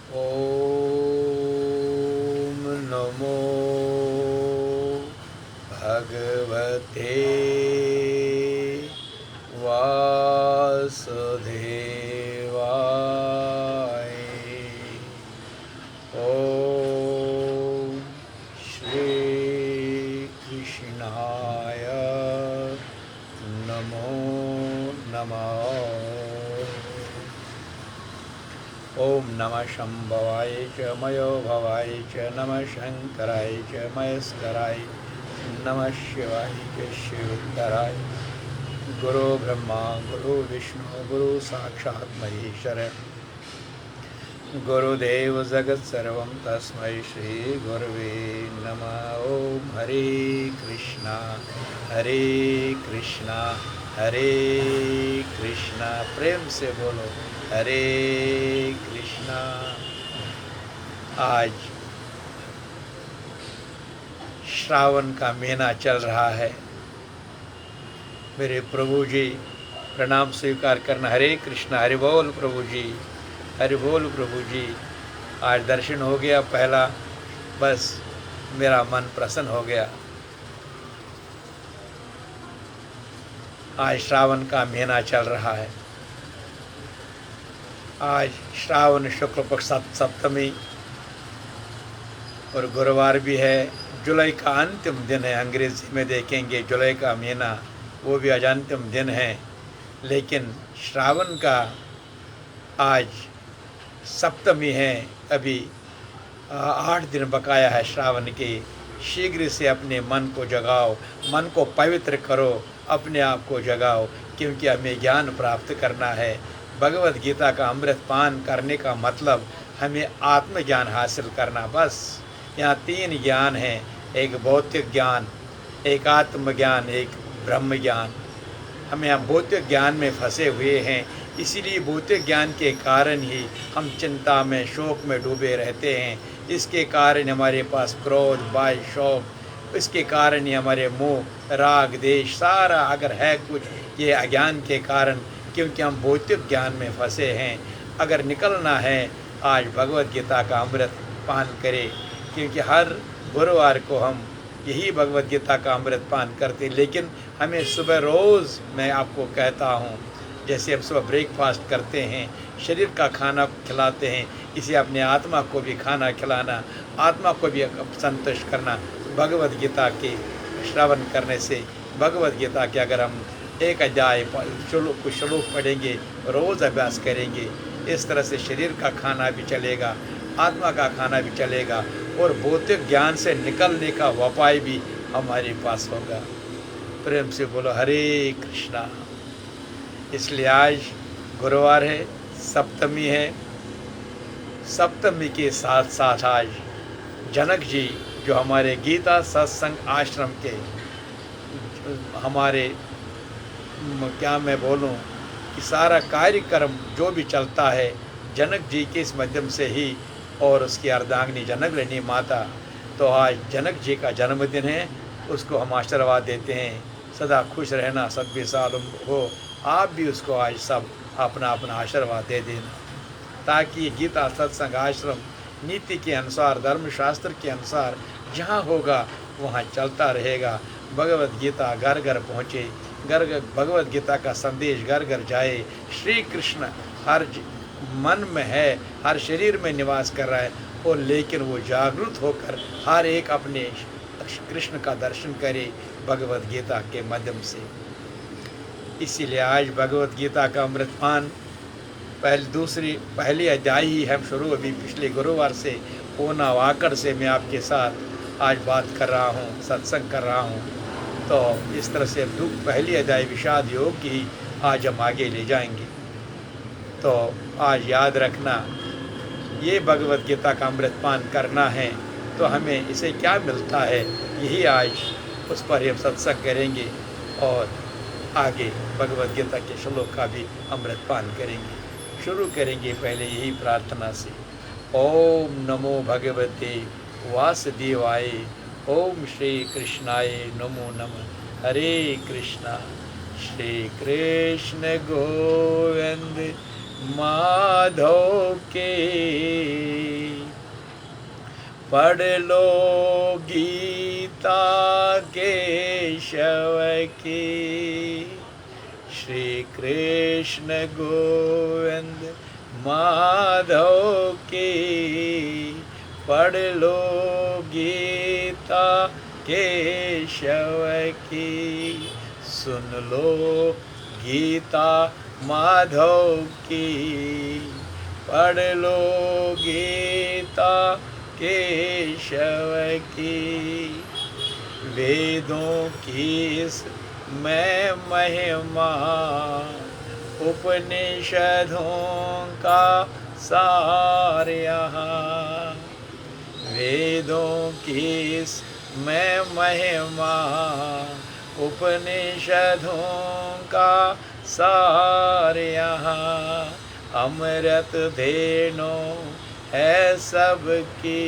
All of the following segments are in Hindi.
ॐ नमो भगवते वासुदेवाय। ॐ श्रीकृष्णाय नमो नमः। ॐ नमः शम्भवाय च मयो भवाय च नमः शङ्कराय च महेश्वराय नमः शिवाय च शिवोत्तराय। गुरु ब्रह्मा गुरु विष्णु गुरु साक्षात् महेश्वर गुरुदेव जगत्सर्वं तस्मै श्री गुरवे नमः। ॐ हरे कृष्णा हरे कृष्णा प्रेम से बोलो हरे कृष्णा। आज श्रावण का महीना चल रहा है। मेरे प्रभु जी प्रणाम स्वीकार करना। हरे कृष्णा हरि बोल प्रभु जी, हरि बोल प्रभु जी। आज दर्शन हो गया पहला, बस मेरा मन प्रसन्न हो गया। आज श्रावण का महीना चल रहा है। आज श्रावण शुक्ल पक्ष सप्तमी और गुरुवार भी है। जुलाई का अंतिम दिन है। अंग्रेजी में देखेंगे जुलाई का महीना, वो भी आज अंतिम दिन है। लेकिन श्रावण का आज सप्तमी है। अभी 8 दिन बकाया है श्रावण के। शीघ्र से अपने मन को जगाओ, मन को पवित्र करो, अपने आप को जगाओ, क्योंकि हमें ज्ञान प्राप्त करना है। भगवत गीता का अमृत पान करने का मतलब हमें आत्मज्ञान हासिल करना। बस यहाँ 3 ज्ञान हैं, एक भौतिक ज्ञान, एक आत्मज्ञान, एक ब्रह्म ज्ञान। हम यहाँ भौतिक ज्ञान में फंसे हुए हैं, इसीलिए भौतिक ज्ञान के कारण ही हम चिंता में शोक में डूबे रहते हैं। इसके कारण हमारे पास क्रोध बाय शौक, इसके कारण ही हमारे मोह राग देश सारा अगर है कुछ, ये अज्ञान के कारण, क्योंकि हम भौतिक ज्ञान में फंसे हैं। अगर निकलना है, आज भगवत गीता का अमृत पान करें, क्योंकि हर गुरुवार को हम यही भगवत गीता का अमृत पान करते हैं। लेकिन हमें सुबह रोज़ मैं आपको कहता हूँ, जैसे हम सुबह ब्रेकफास्ट करते हैं, शरीर का खाना खिलाते हैं, इसे अपने आत्मा को भी खाना खिलाना, आत्मा को भी संतुष्ट करना। भगवत गीता के श्रवण करने से, भगवत गीता के अगर हम एक अध्याय श्लोक पढ़ेंगे, रोज़ अभ्यास करेंगे, इस तरह से शरीर का खाना भी चलेगा, आत्मा का खाना भी चलेगा और भौतिक ज्ञान से निकलने का उपाय भी हमारे पास होगा। प्रेम से बोलो हरे कृष्णा। इसलिए आज गुरुवार है, सप्तमी है। सप्तमी के साथ साथ आज जनक जी, जो हमारे गीता सत्संग आश्रम के हमारे क्या मैं बोलूं कि सारा कार्यक्रम जो भी चलता है जनक जी के इस माध्यम से ही, और उसकी अर्धांगिनी जनकरानी माता। तो आज जनक जी का जन्मदिन है, उसको हम आशीर्वाद देते हैं। सदा खुश रहना, 70 साल उम्र हो। आप भी उसको आज सब अपना अपना आशीर्वाद दे देना, ताकि ये गीता सत्संग आश्रम नीति के अनुसार, धर्मशास्त्र के अनुसार जहाँ होगा वहाँ चलता रहेगा। भगवत गीता घर घर पहुँचे, भगवत गीता का संदेश घर घर जाए। श्री कृष्ण हर मन में है, हर शरीर में निवास कर रहा है, और लेकिन वो जागरूक होकर हर एक अपने कृष्ण का दर्शन करे भगवत गीता के माध्यम से। इसीलिए आज भगवत गीता का अमृतपान पहली अध्याय ही हम शुरू अभी पिछले गुरुवार से पूना वाकड़ से मैं आपके साथ आज बात कर रहा हूँ, सत्संग कर रहा हूँ। तो इस तरह से दुख पहली अध्याय विषाद योग की आज हम आगे ले जाएंगे। तो आज याद रखना, ये भगवत गीता का अमृतपान करना है तो हमें इसे क्या मिलता है, यही आज उस पर हम सत्संग करेंगे और आगे भगवत गीता के श्लोक का भी अमृतपान करेंगे। शुरू करेंगे पहले यही प्रार्थना से। ओम नमो भगवते वासुदेवाय। ओम श्री कृष्णाय नमो नमः। हरे कृष्णा श्री कृष्ण गोविंद माधव के। पढ़ लो गीता केशव की, श्री कृष्ण गोविंद माधव की। पढ़ लो गीता केशव की, सुन लो गीता माधव की। पढ़ लो गीता केशव की। वेदों की मैं महिमा, उपनिषदों का सार यहाँ। वेदों की मैं महिमा, उपनिषदों का सार यहाँ। अमृत धेनु है सबकी,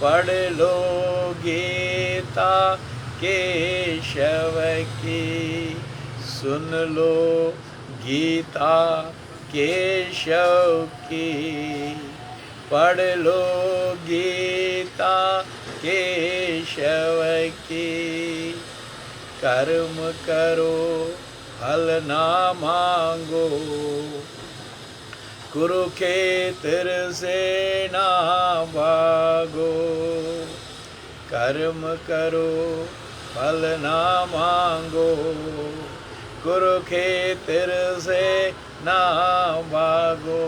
पढ़ लो गीता केशव की। सुन लो गीता केशव की। पढ़ लो गीता केशव की। कर्म करो फल ना मांगो, कुरुक्षेत्र से ना भागो। कर्म करो फल ना मांगो, कुरुक्षेत्र से ना भागो।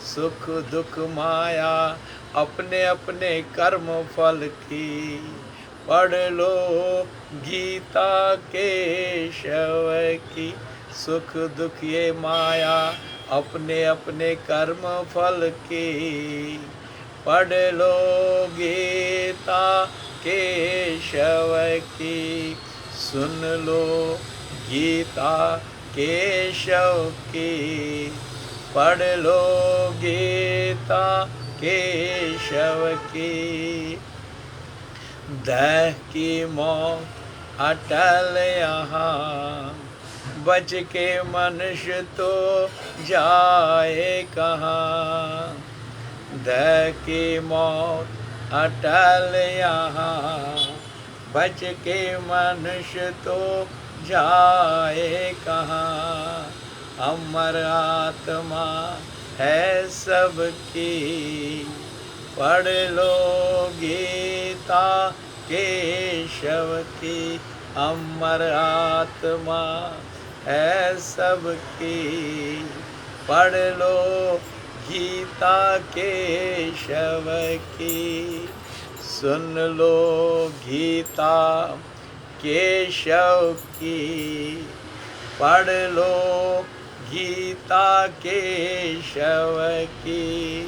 सुख दुख माया अपने अपने कर्म फल की, पढ़ लो गीता केशव की। सुख दुख ये माया अपने अपने कर्म फल की, पढ़ लो गीता केशव की। सुन लो गीता केशव की। पढ़ लो गीता केशव की। देह की मौत अटल यहाँ, बच के मनुष्य तो जाए कहाँ। देह की मौत अटल यहाँ, बच के मनुष्य तो जाए कहाँ। अमर आत्मा है सबकी, पढ़ लो गीता केशव की। अमर आत्मा है सबकी, पढ़ लो गीता केशव की। सुन लो गीता केशव की। पढ़ लो गीता केशव की।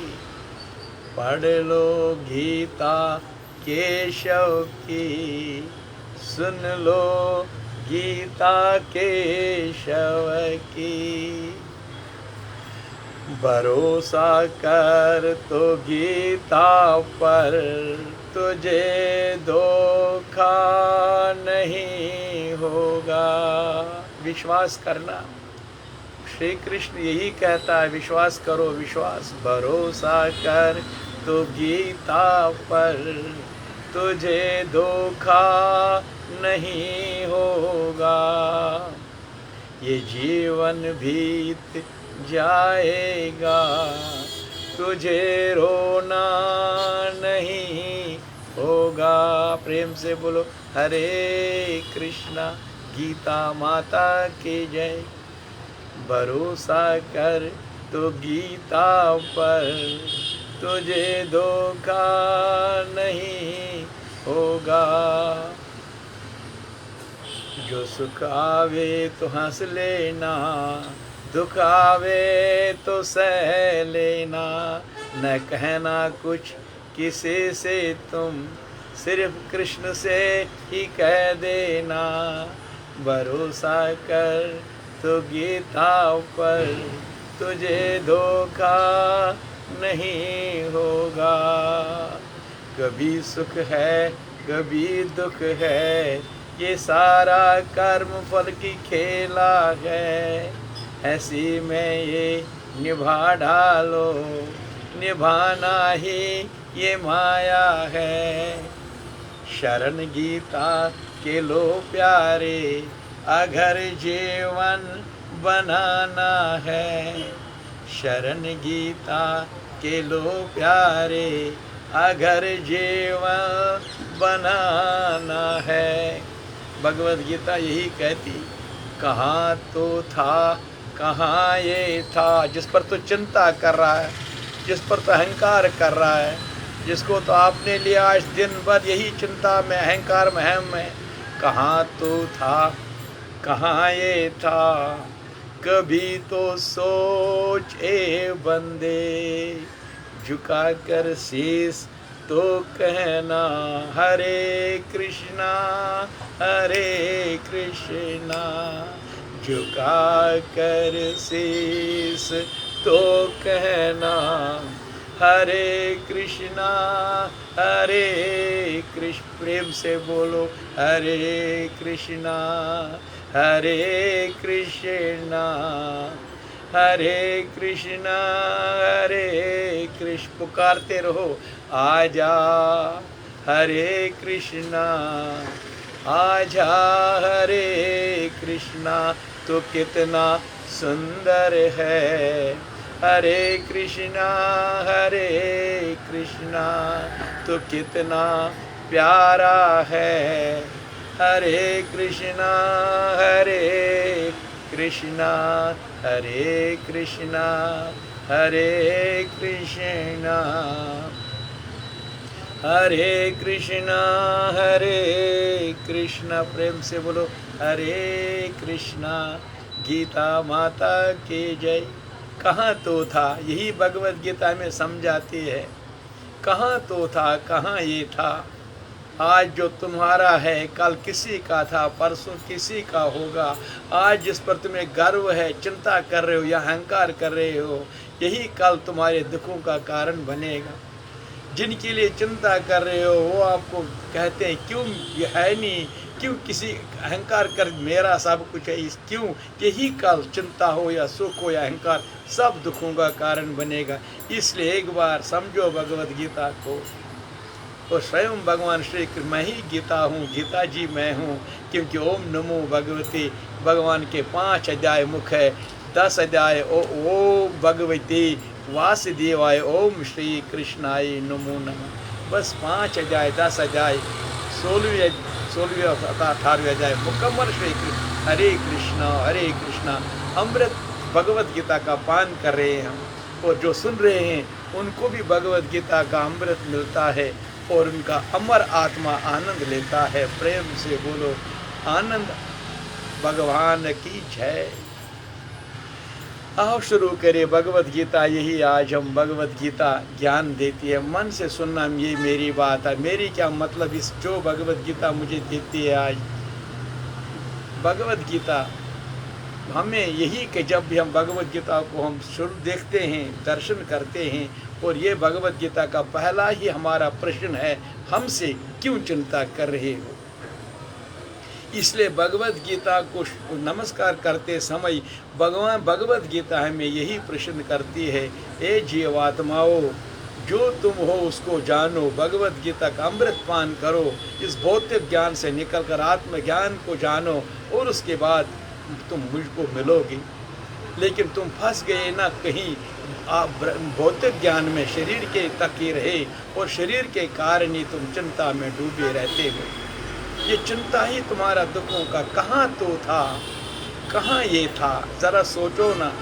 पढ़ लो गीता केशव की। सुन लो गीता केशव की। भरोसा कर तो गीता पर, तुझे धोखा नहीं होगा। विश्वास करना, श्री कृष्ण यही कहता है, विश्वास करो विश्वास। भरोसा कर तो गीता पर, तुझे धोखा नहीं होगा। ये जीवन बीत जाएगा, तुझे रोना नहीं होगा। प्रेम से बोलो हरे कृष्णा, गीता माता की जय। भरोसा कर तो गीता पर, तुझे धोखा नहीं होगा। जो सुख आवे तो हंस लेना, दुख आवे तो सह लेना। न कहना कुछ किसी से तुम, सिर्फ कृष्ण से ही कह देना। भरोसा कर तो गीता पर, तुझे धोखा नहीं होगा। कभी सुख है कभी दुख है, ये सारा कर्म फल की खेला है। ऐसी में ये निभा डालो, निभाना ही ये माया है। शरण गीता के लो प्यारे, अगर जीवन बनाना है। शरण गीता के लो प्यारे, अगर जीवन बनाना है। भगवद गीता यही कहती, कहाँ तो था, कहाँ ये था। जिस पर तो चिंता कर रहा है, जिस पर तो अहंकार कर रहा है, जिसको तो आपने लिया आज दिन भर यही चिंता में, अहंकार में, हम में, कहाँ तो था, कहाँ ये था। कभी तो सोच ए बंदे, झुका कर शीश तो कहना, हरे कृष्णा हरे कृष्णा। झुका कर शीश तो कहना, हरे कृष्णा हरे कृष्ण। प्रेम से बोलो, हरे कृष्णा हरे कृष्णा, हरे कृष्णा हरे कृष्ण। पुकारते रहो, आजा हरे कृष्णा, आजा हरे कृष्णा। तो कितना सुंदर है, हरे कृष्णा तो कितना प्यारा है। हरे कृष्णा हरे कृष्णा हरे कृष्णा हरे कृष्णा। प्रेम से बोलो, हरे कृष्णा। गीता माता की जय। कहाँ तो था, यही भगवद गीता में समझाती है। कहाँ तो था, कहाँ ये था। आज जो तुम्हारा है कल किसी का था, परसों किसी का होगा। आज जिस पर तुम्हें गर्व है, चिंता कर रहे हो या अहंकार कर रहे हो, यही कल तुम्हारे दुखों का कारण बनेगा। जिनके लिए चिंता कर रहे हो वो आपको कहते हैं, क्यों ये है नहीं, क्यों किसी अहंकार कर, मेरा सब कुछ है, इस क्यों। यही कल चिंता हो या सुख हो या अहंकार, सब दुखों का कारण बनेगा। इसलिए एक बार समझो भगवद गीता को। और स्वयं भगवान श्री कृष्ण, मैं ही गीता हूँ, गीता जी मैं हूँ। क्योंकि ओम नमो भगवती, भगवान के 5 अध्याय मुख है, 10 अध्याय ओ भगवती वासुदेवाय, ओम श्री कृष्णाय नमो नमः। बस 5 अध्याय, 10 अध्याय, 16वें तथा 18वें अध्याय मुकम्मल श्री कृष्ण हरे कृष्णा अमृत भगवत गीता का पान कर रहे हैं हम। और जो सुन रहे हैं उनको भी भगवत गीता का अमृत मिलता है और उनका अमर आत्मा आनंद लेता है। प्रेम से बोलो, आनंद भगवान की जय। आओ शुरू करें भगवत गीता। यही आज हम भगवत गीता ज्ञान देती है, मन से सुनना ये मेरी बात है। मेरी क्या मतलब इस जो भगवत गीता मुझे देती है आज। भगवत गीता हमें यही कि जब भी हम भगवत गीता को हम शुरू देखते हैं, दर्शन करते हैं, और ये भगवत गीता का पहला ही हमारा प्रश्न है, हमसे क्यों चिंता कर रहे हो। इसलिए भगवत गीता को नमस्कार करते समय भगवान भगवत गीता हमें यही प्रश्न करती है, ए जीवात्माओं, जो तुम हो उसको जानो, भगवत गीता का अमृत पान करो, इस भौतिक ज्ञान से निकलकर आत्मज्ञान को जानो और उसके बाद तुम मुझको मिलोगे। लेकिन तुम फंस गए ना कहीं भौतिक ज्ञान में, शरीर के तक ही रहे और शरीर के कारण ही तुम चिंता में डूबे रहते हो। ये चिंता ही तुम्हारा दुखों का कहाँ तो था, कहाँ ये था। ज़रा सोचो ना,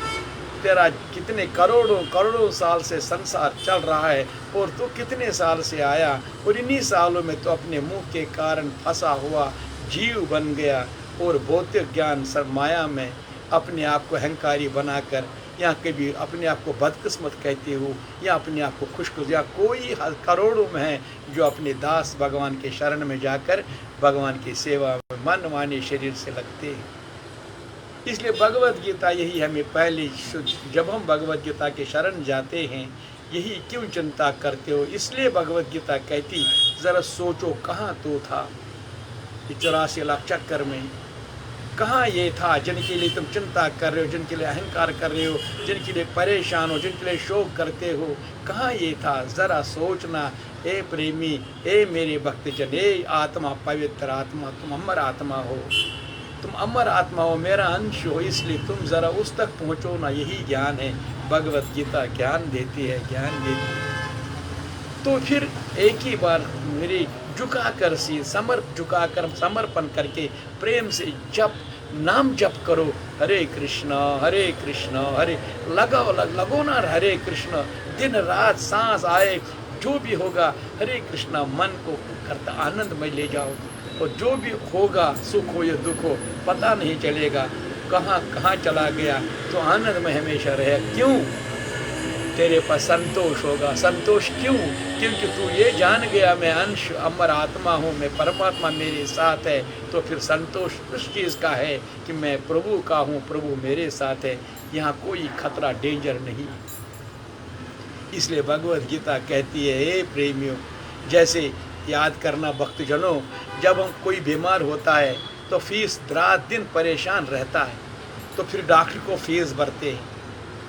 तेरा कितने करोड़ों साल से संसार चल रहा है और तू कितने साल से आया, और इन्हीं सालों में तो अपने मुंह के कारण फंसा हुआ जीव बन गया और भौतिक ज्ञान सरमाया में अपने आप को अहंकारी बनाकर, या कभी अपने आप को बदकिस्मत कहते हो या अपने आप को खुशकुश, या कोई करोड़ों में है जो अपने दास भगवान के शरण में जाकर भगवान की सेवा में मन माने शरीर से लगते हैं। इसलिए भगवत गीता यही हमें पहले, जब हम भगवत गीता के शरण जाते हैं, यही क्यों चिंता करते हो। इसलिए भगवत गीता कहती, ज़रा सोचो कहाँ तो था 84 लाख चक्कर में। कहाँ ये था जिनके लिए तुम चिंता कर रहे हो, जिनके लिए अहंकार कर रहे हो, जिनके लिए परेशान हो, जिनके लिए शोक करते हो, कहाँ ये था? ज़रा सोचना। ए प्रेमी, ए मेरे भक्तजन, ए आत्मा, पवित्र आत्मा, तुम अमर आत्मा हो, तुम अमर आत्मा हो, मेरा अंश हो, इसलिए तुम ज़रा उस तक पहुँचो ना। यही ज्ञान है। भगवत गीता ज्ञान देती है, ज्ञान देती है। तो फिर एक ही बार मेरी झुकाकर सी झुकाकर समर्पण करके प्रेम से नाम जप करो। हरे कृष्णा हरे लगो ना हरे कृष्ण, दिन रात सांस आए जो भी होगा हरे कृष्णा मन को करता आनंद में ले जाओ। और जो भी होगा, सुख हो या दुख हो, पता नहीं चलेगा कहाँ कहाँ चला गया, तो आनंद में हमेशा रहे। क्यों? तेरे पास संतोष होगा। संतोष क्यों? क्योंकि तू ये जान गया मैं अंश अमर आत्मा हूँ, मैं परमात्मा मेरे साथ है। तो फिर संतोष उस चीज़ का है कि मैं प्रभु का हूँ, प्रभु मेरे साथ है, यहाँ कोई खतरा डेंजर नहीं। इसलिए भगवत गीता कहती है, हे प्रेमियों, जैसे याद करना भक्तजनों, जब हम कोई बीमार होता है तो फीस रात दिन परेशान रहता है, तो फिर डॉक्टर को फीस भरते हैं।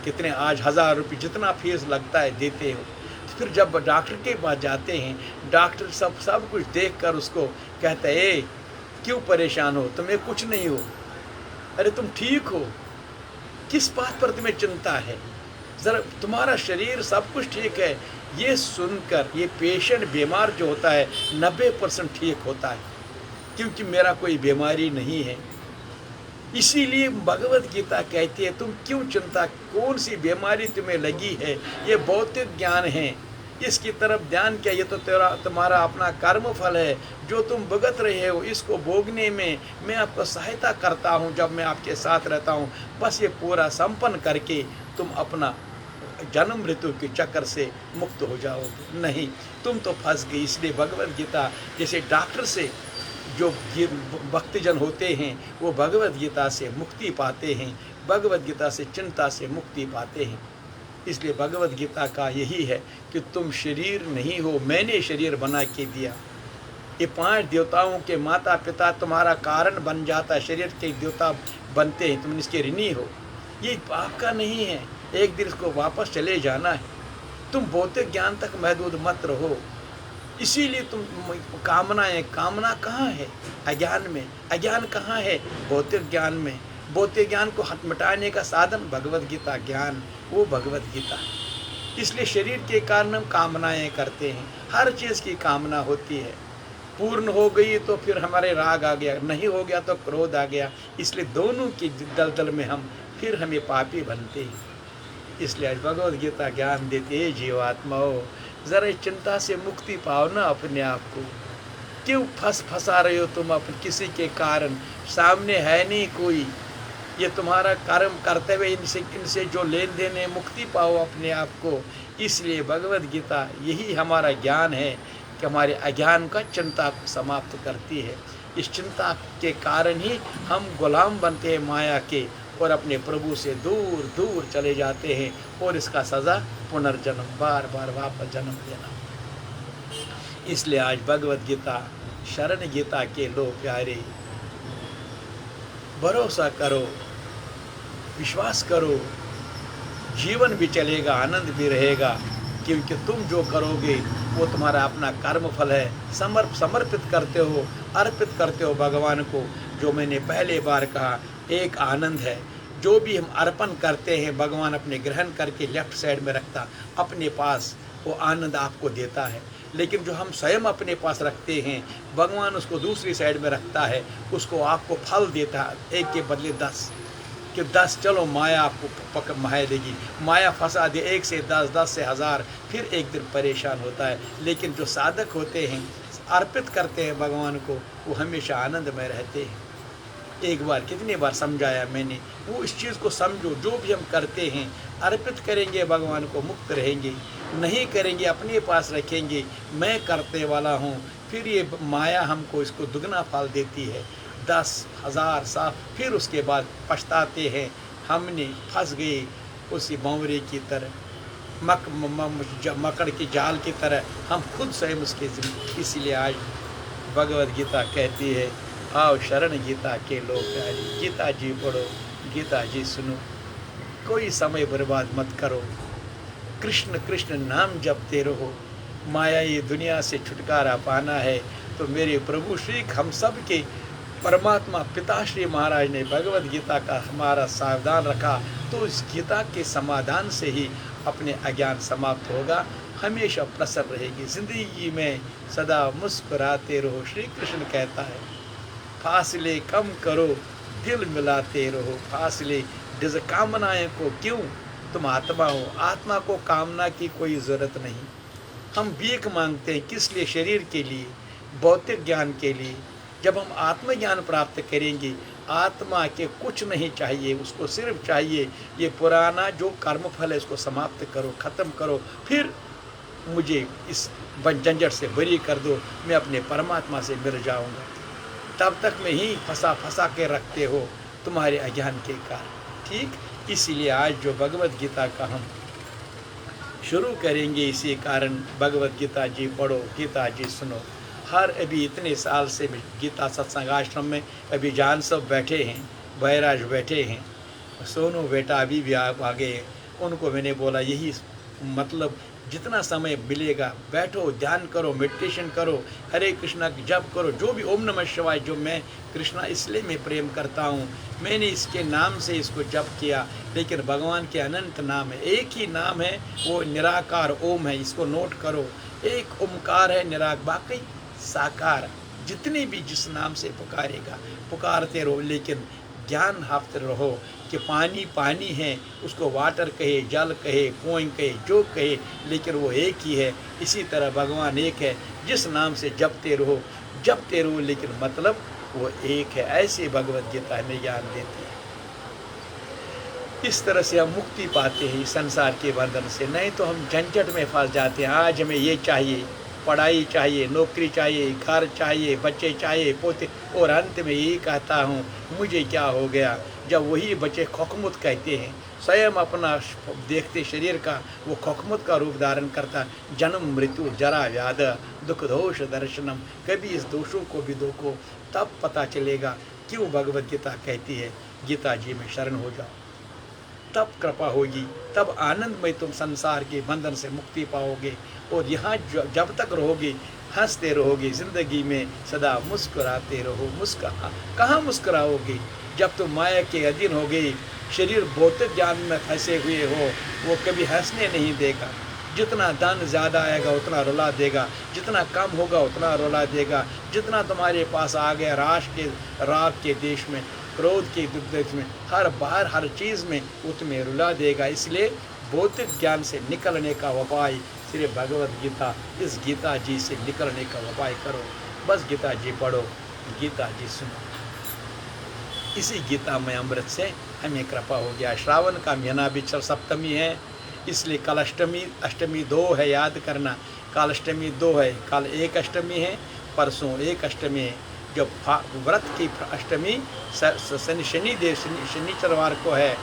कितने आज 1000 रुपये जितना फीस लगता है देते हो। तो फिर जब डॉक्टर के पास जाते हैं, डॉक्टर सब कुछ देखकर उसको कहता है, ए क्यों परेशान हो, तुम्हें कुछ नहीं हो, अरे तुम ठीक हो, किस बात पर तुम्हें चिंता है, ज़रा तुम्हारा शरीर सब कुछ ठीक है। ये सुनकर ये पेशेंट बीमार जो होता है 90% ठीक होता है, क्योंकि मेरा कोई बीमारी नहीं है। इसीलिए भगवत गीता कहती है, तुम क्यों चिंता, कौन सी बीमारी तुम्हें लगी है, ये भौतिक ज्ञान है, इसकी तरफ ध्यान क्या, ये तो तुम्हारा अपना कर्म फल है जो तुम भुगत रहे हो। इसको भोगने में मैं आपको सहायता करता हूँ जब मैं आपके साथ रहता हूँ। बस ये पूरा संपन्न करके तुम अपना जन्म मृत्यु के चक्कर से मुक्त हो जाओगे। नहीं, तुम तो फंस गई। इसलिए भगवत गीता जैसे डॉक्टर से जो भक्तजन होते हैं वो भगवत गीता से मुक्ति पाते हैं, भगवत गीता से चिंता से मुक्ति पाते हैं। इसलिए भगवत गीता का यही है कि तुम शरीर नहीं हो, मैंने शरीर बना के दिया। ये 5 देवताओं के माता पिता तुम्हारा कारण बन जाता है, शरीर के देवता बनते हैं, तुम इसके ऋणी हो। ये आपका नहीं है, एक दिन इसको वापस चले जाना है। तुम भौतिक ज्ञान तक महदूद मत रहो। इसीलिए तुम कामना कहाँ है? अज्ञान में। अज्ञान कहाँ है? भौतिक ज्ञान में। भौतिक ज्ञान को मिटाने का साधन भगवत गीता ज्ञान, वो भगवत गीता है। इसलिए शरीर के कारण हम कामनाएं करते हैं, हर चीज़ की कामना होती है। पूर्ण हो गई तो फिर हमारे राग आ गया, नहीं हो गया तो क्रोध आ गया। इसलिए दोनों की दलदल में हम फिर हमें पापी बनते हैं। इसलिए आज भगवत गीता ज्ञान देती है, जीवात्माओं ज़रा चिंता से मुक्ति पाओ ना अपने आप को। क्यों फंसा रहे हो तुम अपने किसी के कारण? सामने है नहीं कोई, ये तुम्हारा कर्म करते हुए इनसे जो लेन देन है, मुक्ति पाओ अपने आप को। इसलिए भगवत गीता यही हमारा ज्ञान है कि हमारे अज्ञान का चिंता को समाप्त करती है। इस चिंता के कारण ही हम गुलाम बनते हैं माया के, और अपने प्रभु से दूर दूर चले जाते हैं, और इसका सज़ा पुनर्जन्म, बार बार वापस जन्म लेना। इसलिए आज भगवत गीता शरण गीता के लो प्यारे, भरोसा करो, विश्वास करो, जीवन भी चलेगा, आनंद भी रहेगा, क्योंकि तुम जो करोगे वो तुम्हारा अपना कर्म फल है। समर्पित करते हो, अर्पित करते हो भगवान को। जो मैंने पहले बार कहा, एक आनंद है, जो भी हम अर्पण करते हैं भगवान अपने ग्रहण करके लेफ्ट साइड में रखता, अपने पास वो आनंद आपको देता है। लेकिन जो हम स्वयं अपने पास रखते हैं, भगवान उसको दूसरी साइड में रखता है, उसको आपको फल देता है, 1 के बदले 10 कि 10 चलो माया आपको माया देगी, माया फंसा दे 1 से 10, 10 से 1000, फिर एक दिन परेशान होता है। लेकिन जो साधक होते हैं, अर्पित करते हैं भगवान को, वो हमेशा आनंद में रहते हैं। एक बार कितनी बार समझाया मैंने, वो इस चीज़ को समझो, जो भी हम करते हैं अर्पित करेंगे भगवान को, मुक्त रहेंगे। नहीं करेंगे अपने पास रखेंगे, मैं करते वाला हूँ, फिर ये माया हमको इसको दुगना फल देती है, 10,000 साल। फिर उसके बाद पछताते हैं, हमने फंस गए उसी भंवरे की तरह, मकड़ की जाल की तरह हम खुद स्वयं उसके। इसीलिए आज भगवत गीता कहती है, आओ शरण गीता के लोग प्यारी। गीता जी पढ़ो, गीता जी सुनो, कोई समय बर्बाद मत करो, कृष्ण कृष्ण नाम जपते रहो। माया ये दुनिया से छुटकारा पाना है तो मेरे प्रभु श्री हम सब के परमात्मा पिता श्री महाराज ने भगवत गीता का हमारा सावधान रखा, तो इस गीता के समाधान से ही अपने अज्ञान समाप्त होगा, हमेशा प्रसन्न रहेगी जिंदगी में, सदा मुस्कुराते रहो। श्री कृष्ण कहता है फासले कम करो, दिल मिलाते रहो, फासले जिस कामनाएं को क्यों, तुम आत्मा हो, आत्मा को कामना की कोई ज़रूरत नहीं। हम भीख मांगते हैं किस लिए? शरीर के लिए, भौतिक ज्ञान के लिए। जब हम आत्मज्ञान प्राप्त करेंगे, आत्मा के कुछ नहीं चाहिए, उसको सिर्फ चाहिए ये पुराना जो कर्मफल है इसको समाप्त करो, ख़त्म करो, फिर मुझे इस झंझट से बरी कर दो, मैं अपने परमात्मा से मिल जाऊंगा। तब तक में ही फंसा के रखते हो तुम्हारे अज्ञान के कारण। ठीक, इसीलिए आज जो भगवत गीता का हम शुरू करेंगे, इसी कारण भगवत गीता जी पढ़ो, गीता जी सुनो। हर अभी इतने साल से गीता सत्संग आश्रम में अभी जान सब बैठे हैं, बैराज बैठे हैं, सोनू बेटा अभी भी आ गए। उनको मैंने बोला यही मतलब जितना समय मिलेगा बैठो, ध्यान करो, मेडिटेशन करो, हरे कृष्णा की जप करो, जो भी ओम नमः शिवाय, जो मैं कृष्णा इसलिए मैं प्रेम करता हूँ, मैंने इसके नाम से इसको जप किया, लेकिन भगवान के अनंत नाम है, एक ही नाम है, वो निराकार ओम है, इसको नोट करो। एक ओमकार है निराकार, बाकी साकार। जितने भी जिस नाम से पुकारेगा पुकारते रहो, लेकिन ज्ञान हाफते रहो कि पानी पानी है, उसको वाटर कहे, जल कहे, कुएं कहे, जो कहे, लेकिन वो एक ही है। इसी तरह भगवान एक है, जिस नाम से जपते रहो, लेकिन मतलब वो एक है। ऐसे भगवत गीता हमें ज्ञान देती है। इस तरह से हम मुक्ति पाते हैं इस संसार के बंधन से, नहीं तो हम झंझट में फंस जाते हैं। आज हमें ये चाहिए, पढ़ाई चाहिए, नौकरी चाहिए, घर चाहिए, बच्चे चाहिए, पोते, और अंत में यही कहता हूँ मुझे क्या हो गया। जब वही बच्चे खोखमुत कहते हैं, स्वयं अपना देखते शरीर का वो खोखमुत का रूप धारण करता, जन्म मृत्यु जरा व्याध दुख दोष दर्शनम, कभी इस दोषों को भी देखो, तब पता चलेगा क्यों भगवत गीता कहती है गीता जी में शरण हो जाओ, तब कृपा होगी, तब आनंदमय तुम संसार के बंधन से मुक्ति पाओगे। और यहाँ जब तक रहोगे हंसते रहोगे, ज़िंदगी में सदा मुस्कुराते रहो। कहाँ मुस्कुराओगे? जब तुम माया के अधीन हो गई, शरीर भौतिक ज्ञान में फंसे हुए हो, वो कभी हंसने नहीं देगा। जितना धन ज़्यादा आएगा उतना रुला देगा, जितना कम होगा उतना रुला देगा। जितना तुम्हारे पास आ गया राग के देश में, क्रोध के देश में, हर बार हर चीज़ में उसमें रुला देगा। इसलिए भौतिक ज्ञान से निकलने का उपाय सिर्फ भगवत गीता, इस गीता जी से निकलने का उपाय करो। बस गीता जी पढ़ो, गीता जी सुनो। इसी गीता में अमृत से हमें कृपा हो गया। श्रावण का महीना भी सप्तमी है, इसलिए कल अष्टमी 2 है, याद करना। कल अष्टमी 2 है, कल एक अष्टमी है, परसों एक अष्टमी है। जो व्रत की अष्टमी शनिचरवार को है,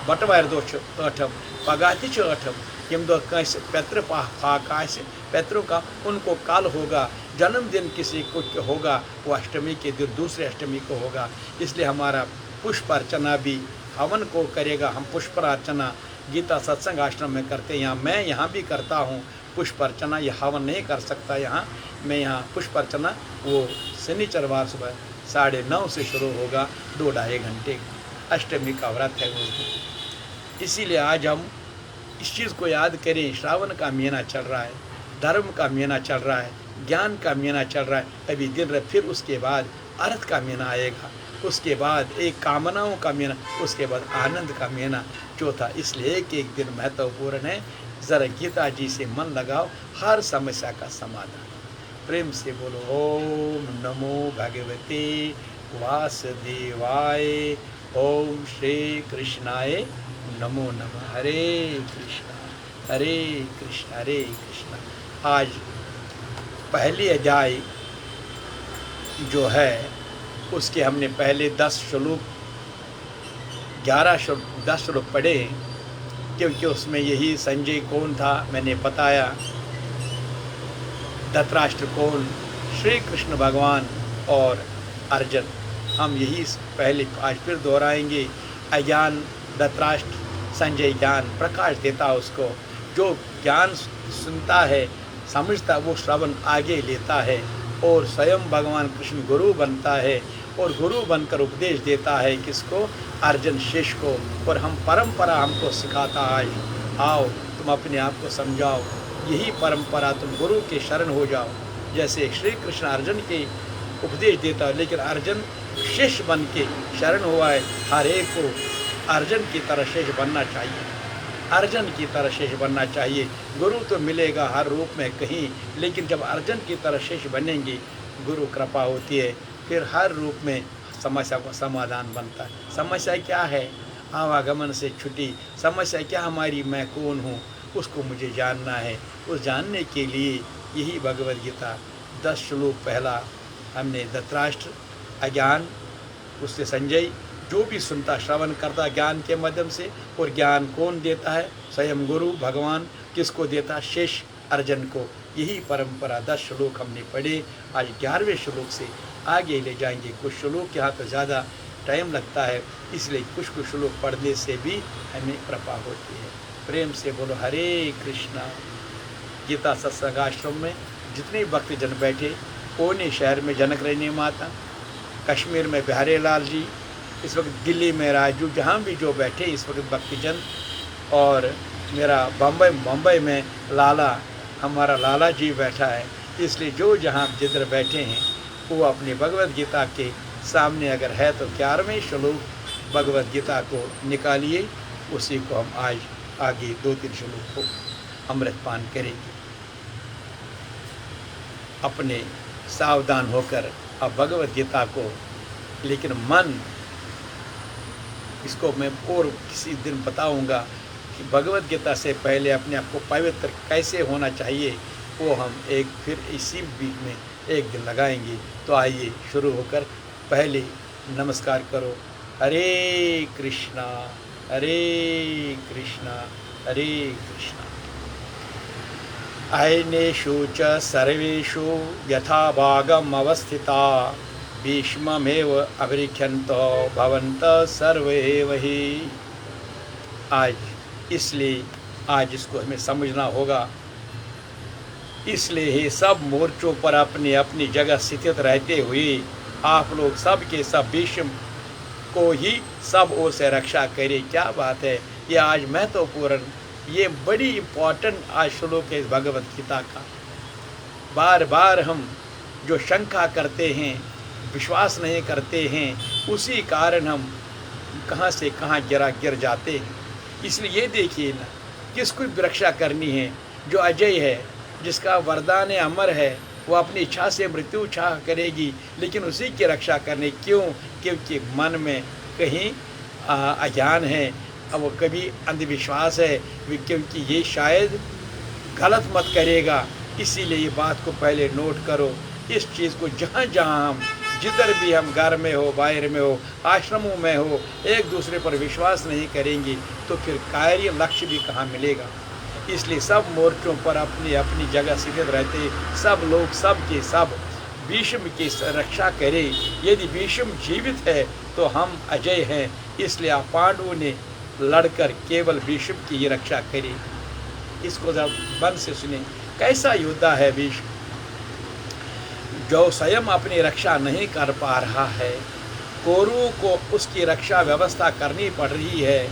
बटवार दोष अठम पगातिच अठम, यम दो पैतृ पाकाश पैतृों का उनको काल होगा। जन्मदिन किसी को होगा वो अष्टमी के दिन दूसरे अष्टमी को होगा। इसलिए हमारा पुष्प अर्चना भी हवन को करेगा। हम पुष्प अर्चना गीता सत्संग आश्रम में करते हैं, मैं यहाँ भी करता हूँ पुष्प अर्चना। ये हवन नहीं कर सकता यहाँ, मैं यहाँ पुष्प अर्चना वो शनिचरवार सुबह 9:30 से शुरू होगा, 2-2.5 घंटे अष्टमी का व्रत है उस दिन। इसीलिए आज हम इस चीज़ को याद करें, श्रावण का महीना चल रहा है, धर्म का महीना चल रहा है, ज्ञान का महीना चल रहा है, अभी दिन रात। फिर उसके बाद अर्थ का महीना आएगा, उसके बाद एक कामनाओं का महीना, उसके बाद आनंद का महीना चौथा। इसलिए एक दिन महत्वपूर्ण है। ज़रा गीता जी से मन लगाओ, हर समस्या का समाधान। प्रेम से बोलो ओम नमो भगवते वासुदेवाय, ओम श्री कृष्णाय नमो नमः। हरे कृष्णा हरे कृष्णा हरे कृष्णा। आज पहली अध्याय जो है उसके हमने पहले 10 श्लोक 10 श्लोक पढ़े, क्योंकि उसमें यही संजय कौन था मैंने बताया, धृतराष्ट्र कौन, श्री कृष्ण भगवान और अर्जुन। हम यही पहले आज फिर दोहराएंगे। अज्ञान धृतराष्ट्र संजय ज्ञान प्रकाश देता उसको, जो ज्ञान सुनता है समझता वो श्रवण आगे लेता है और स्वयं भगवान कृष्ण गुरु बनता है और गुरु बनकर उपदेश देता है किसको? अर्जुन शिष्य को। और हम परंपरा हमको सिखाता आज, आओ तुम अपने आप को समझाओ, यही परंपरा, तुम गुरु के शरण हो जाओ। जैसे श्री कृष्ण अर्जुन के उपदेश देता है, लेकिन अर्जुन शिष्य बन के शरण हुआ है। हर एक को अर्जुन की तरह शिष्य बनना चाहिए, अर्जुन की तरह शिष्य बनना चाहिए। गुरु तो मिलेगा हर रूप में कहीं, लेकिन जब अर्जुन की तरह शिष्य बनेंगे, गुरु कृपा होती है, फिर हर रूप में समस्या का समाधान बनता है। समस्या क्या है? आवागमन से छुटी। समस्या क्या हमारी? मैं कौन हूँ, उसको मुझे जानना है। उस जानने के लिए यही भगवद गीता 10 श्लोक पहला हमने धृतराष्ट्र अज्ञान, उससे संजय, जो भी सुनता श्रवण करता ज्ञान के माध्यम से। और ज्ञान कौन देता है? स्वयं गुरु भगवान। किसको देता? शेष अर्जुन को। यही परंपरा 10 श्लोक हमने पढ़े। आज 11वें श्लोक से आगे ले जाएंगे। कुछ श्लोक यहाँ तो ज़्यादा टाइम लगता है, इसलिए कुछ श्लोक पढ़ने से भी हमें कृपा होती है। प्रेम से बोलो हरे कृष्णा। गीता सत्संग आश्रम में जितने भक्तजन बैठे, पुणे शहर में जनक रानी माता, कश्मीर में बिहारी लाल जी, इस वक्त दिल्ली में राजू, जहाँ भी जो बैठे इस वक्त भक्तजन, और मेरा बम्बई में लाला, हमारा लाला जी बैठा है। इसलिए जो जहाँ जिधर बैठे हैं वो अपनी भगवद गीता के सामने अगर है तो 11वें श्लोक भगवद गीता को निकालिए, उसी को हम आज आगे 2-3 श्लोक को अमृतपान करेंगे। अपने सावधान होकर अब भगवद गीता को, लेकिन मन, इसको मैं और किसी दिन बताऊंगा कि भगवद गीता से पहले अपने आप को पवित्र कैसे होना चाहिए, वो हम फिर इसी बीच में एक दिन लगाएंगे। तो आइए शुरू होकर पहले नमस्कार करो। हरे कृष्णा हरे कृष्णा हरे कृष्णा। अयनेषु च सर्वेषु यथा भागम अवस्थिता भीष्ममेव अभिलिख्यन्तो भवन्तः सर्वे वही। आज इसको हमें समझना होगा। इसलिए ही सब मोर्चों पर अपनी अपनी जगह स्थित रहते हुए आप लोग सब के सब भीष्म को ही सब ओर से रक्षा करें। क्या बात है, ये आज महत्वपूर्ण, ये बड़ी इम्पोर्टेंट आज श्लोक है भगवद गीता का। बार बार हम जो शंका करते हैं, विश्वास नहीं करते हैं, उसी कारण हम कहाँ से कहाँ गिर जाते हैं। इसलिए ये देखिए ना, किसको रक्षा करनी है? जो अजय है, जिसका वरदान है, अमर है, वो अपनी इच्छा से मृत्यु चाह करेगी, लेकिन उसी की रक्षा करने। क्यों? क्योंकि मन में कहीं अज्ञान है, अब वो कभी अंधविश्वास है, क्योंकि ये शायद गलत मत करेगा। इसीलिए ये बात को पहले नोट करो। इस चीज़ को जहाँ जहाँ हम, जिधर भी हम, घर में हो, बाहर में हो, आश्रमों में हो, एक दूसरे पर विश्वास नहीं करेंगे तो फिर कार्य लक्ष्य भी कहाँ मिलेगा। इसलिए सब मोर्चों पर अपनी अपनी जगह स्थित रहते सब लोग, सब के सब भीष्म की रक्षा करें। यदि भीष्म जीवित है तो हम अजय हैं। इसलिए आप पांडवों ने लड़कर केवल भीष्म की ही रक्षा करी। इसको जब मन से सुने, कैसा योद्धा है भीष्म, जो स्वयं अपनी रक्षा नहीं कर पा रहा है, कौरवों को उसकी रक्षा व्यवस्था करनी पड़ रही है।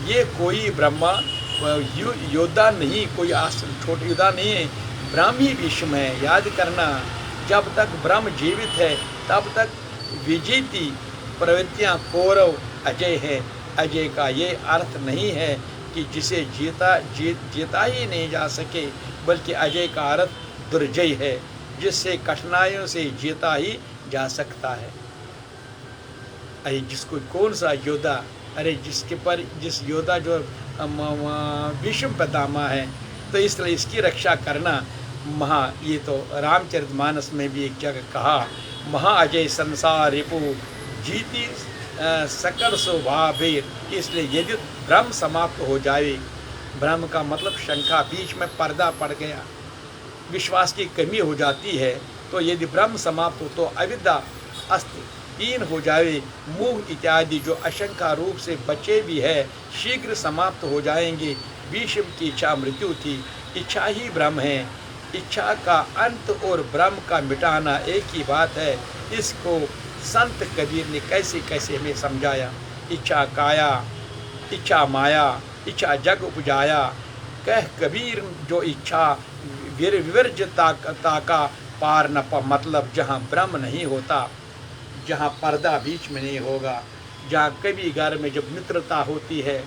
ये कोई ब्रह्मा योद्धा नहीं, कोई छोटा योद्धा नहीं है, ब्रह्म ही भीष्म है। याद करना, जब तक ब्रह्म जीवित है तब तक विजेती प्रवृत्तियाँ कौरव अजय है। अजय का ये अर्थ नहीं है कि जिसे जीता ही नहीं जा सके, बल्कि अजय का अर्थ दुर्जय है, जिससे कठिनाइयों से जीता ही जा सकता है। अरे जिसको कौन सा योद्धा, अरे जिस योद्धा जो भीष्म पितामह है, तो इसलिए इसकी रक्षा करना ये तो रामचरितमानस में भी एक जगह कहा, महा अजय संसार रिपु जीती सकल स्वभावीर। इसलिए यदि ब्रह्म समाप्त हो जाए, ब्रह्म का मतलब शंका, बीच में पर्दा पड़ गया, विश्वास की कमी हो जाती है, तो यदि ब्रह्म समाप्त हो तो अविद्या अस्ति, तीन हो जाए, मुँह इत्यादि जो आशंका रूप से बचे भी है शीघ्र समाप्त हो जाएंगे। भीष्म की इच्छा मृत्यु थी, इच्छा ही ब्रह्म है। इच्छा का अंत और ब्रह्म का मिटाना एक ही बात है। इसको संत कबीर ने कैसे कैसे हमें समझाया। इच्छा काया, इच्छा माया, इच्छा जग उपजाया। कह कबीर जो इच्छा विवर्जता का पार न पा, मतलब जहाँ ब्रह्म नहीं होता, जहाँ पर्दा बीच में नहीं होगा, जहाँ कभी घर में जब मित्रता होती है,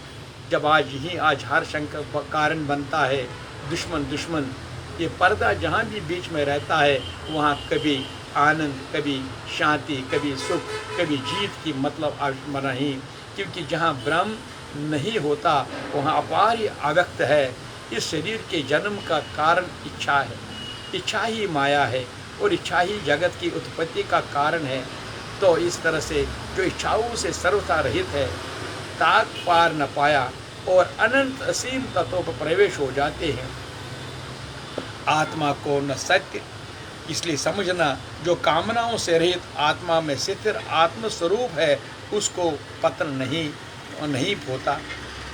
जब आज हर शंका कारण बनता है दुश्मन, ये पर्दा जहाँ भी बीच में रहता है वहाँ कभी आनंद, कभी शांति, कभी सुख, कभी जीत की मतलब नहीं। क्योंकि जहाँ ब्रह्म नहीं होता वहाँ अपार अव्यक्त है। इस शरीर के जन्म का कारण इच्छा है, इच्छा ही माया है और इच्छा ही जगत की उत्पत्ति का कारण है। तो इस तरह से जो इच्छाओं से सर्वथा रहित है, ताक पार न पाया और अनंत असीम तत्वों पर प्रवेश हो जाते हैं। आत्मा को न सत्य, इसलिए समझना जो कामनाओं से रहित आत्मा में स्थिर आत्मस्वरूप है उसको पतन नहीं होता।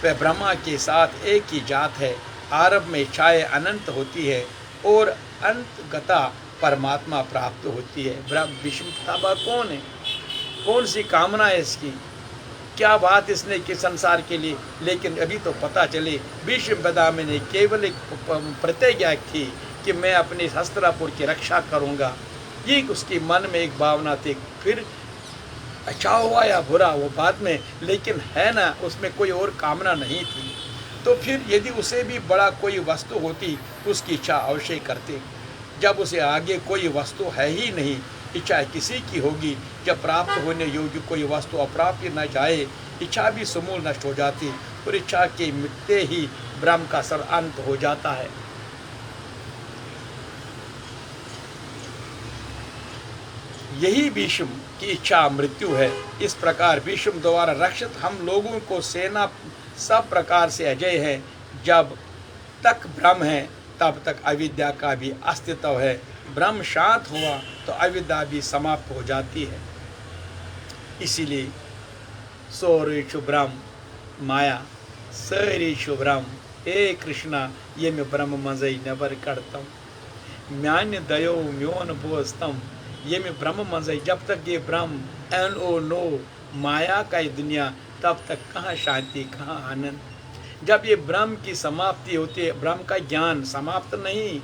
वह ब्रह्मा के साथ एक ही जात है। आरंभ में इच्छाएं अनंत होती है और अंतगता परमात्मा प्राप्त होती है। ब्रह्म विष्णु ताबा कौन है, कौन सी कामना है इसकी, क्या बात इसने कि संसार के लिए। लेकिन अभी तो पता चले भीष्म पितामह ने केवल एक प्रतिज्ञा थी कि मैं अपने हस्तिनापुर की रक्षा करूंगा। ये उसकी मन में एक भावना थी। फिर अच्छा हुआ या बुरा वो बाद में, लेकिन है ना उसमें कोई और कामना नहीं थी। तो फिर यदि उसे भी बड़ा कोई वस्तु होती उसकी इच्छा अवश्य करते। जब उसे आगे कोई वस्तु है ही नहीं, इच्छा किसी की होगी। जब प्राप्त होने योग्य कोई वस्तु अप्राप्य न जाए, इच्छा भी समूल नष्ट हो जाती और इच्छा के मिटते ही ब्रह्म का सर अंत हो जाता है। यही भीष्म की इच्छा मृत्यु है। इस प्रकार भीष्म द्वारा रक्षित हम लोगों को सेना सब प्रकार से अजय है। जब तक ब्रह्म है तब तक अविद्या का भी अस्तित्व है। ब्रह्म शांत हुआ तो अविद्या भी समाप्त हो जाती है। इसीलिए सोरेशु ब्रह्म माया सरेशु ब्रह्म, हे कृष्णा ये में ब्रह्म मजई नबर करतम म्यान्य दयो म्योन बोस्तम, ये में ब्रह्म मजई। जब तक ये ब्रह्म एन ओ नो माया का ये दुनिया, तब तक कहाँ शांति, कहाँ आनंद। जब ये ब्रह्म की समाप्ति होती है, ब्रह्म का ज्ञान समाप्त नहीं,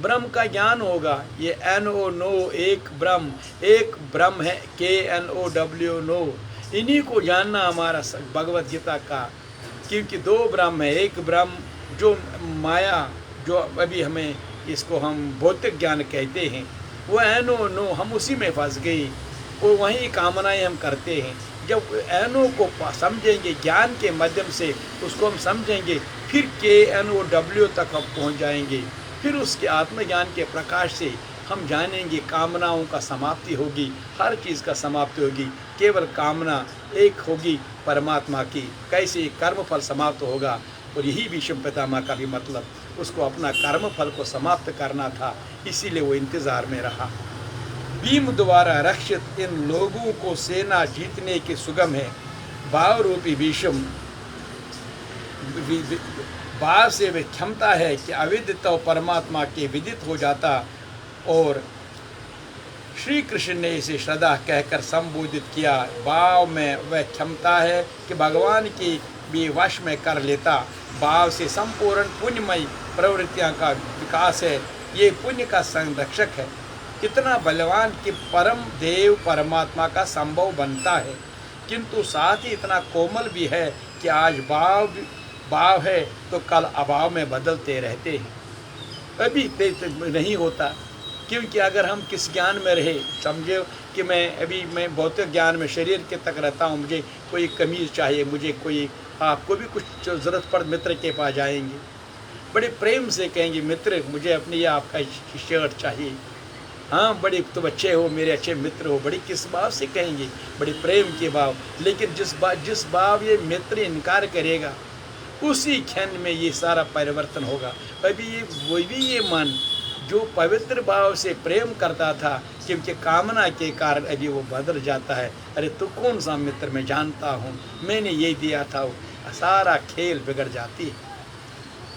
ब्रह्म का ज्ञान होगा। ये एन ओ नो एक ब्रह्म है, के एन ओ डब्ल्यू नो, इन्हीं को जानना हमारा भगवत गीता का। क्योंकि दो ब्रह्म है, एक ब्रह्म जो माया, जो अभी हमें इसको हम भौतिक ज्ञान कहते हैं, वो एनो नो हम उसी में फंस गई और वही कामनाएं हम करते हैं। जब एनो को समझेंगे ज्ञान के माध्यम से, उसको हम समझेंगे, फिर के एन ओ डब्ल्यू तक हम पहुंच जाएंगे। फिर उसके आत्मज्ञान के प्रकाश से हम जानेंगे कामनाओं का समाप्ति होगी, हर चीज़ का समाप्ति होगी। केवल कामना एक होगी परमात्मा की। कैसे कर्म फल समाप्त होगा, और यही भीष्म पितामह का भी मतलब, उसको अपना कर्म फल को समाप्त करना था, इसीलिए वो इंतज़ार में रहा। भीम द्वारा रक्षित इन लोगों को सेना जीतने के सुगम है। भाव रूपी भीष्म भाव से वे क्षमता है कि अविदित परमात्मा के विदित हो जाता, और श्री कृष्ण ने इसे श्रद्धा कहकर संबोधित किया। भाव में वह क्षमता है कि भगवान की भी वश में कर लेता। भाव से संपूर्ण पुण्यमय प्रवृत्तियां का विकास है। ये पुण्य का संरक्षक है। कितना बलवान कि परम देव परमात्मा का संभव बनता है, किंतु साथ ही इतना कोमल भी है कि आज भाव है तो कल अभाव में बदलते रहते हैं। अभी नहीं होता, क्योंकि अगर हम किस ज्ञान में रहे, समझे कि मैं भौतिक ज्ञान में शरीर के तक रहता हूँ, मुझे कोई कमीज़ चाहिए, मुझे कोई, आपको भी कुछ ज़रूरत पड़ मित्र के पास जाएंगे, बड़े प्रेम से कहेंगे मित्र मुझे अपनी ये आपका शर्ट चाहिए, हाँ बड़े तुम अच्छे हो, मेरे अच्छे मित्र हो, बड़ी किस भाव से कहेंगे, बड़े प्रेम के भाव। लेकिन जिस भाव ये मित्र इनकार करेगा, उसी क्षण में ये सारा परिवर्तन होगा। अभी ये मन जो पवित्र भाव से प्रेम करता था, क्योंकि कामना के कारण अभी वो बदल जाता है। अरे तू कौन सा मित्र, मैं जानता हूँ, मैंने ये दिया था, वो सारा खेल बिगड़ जाती है।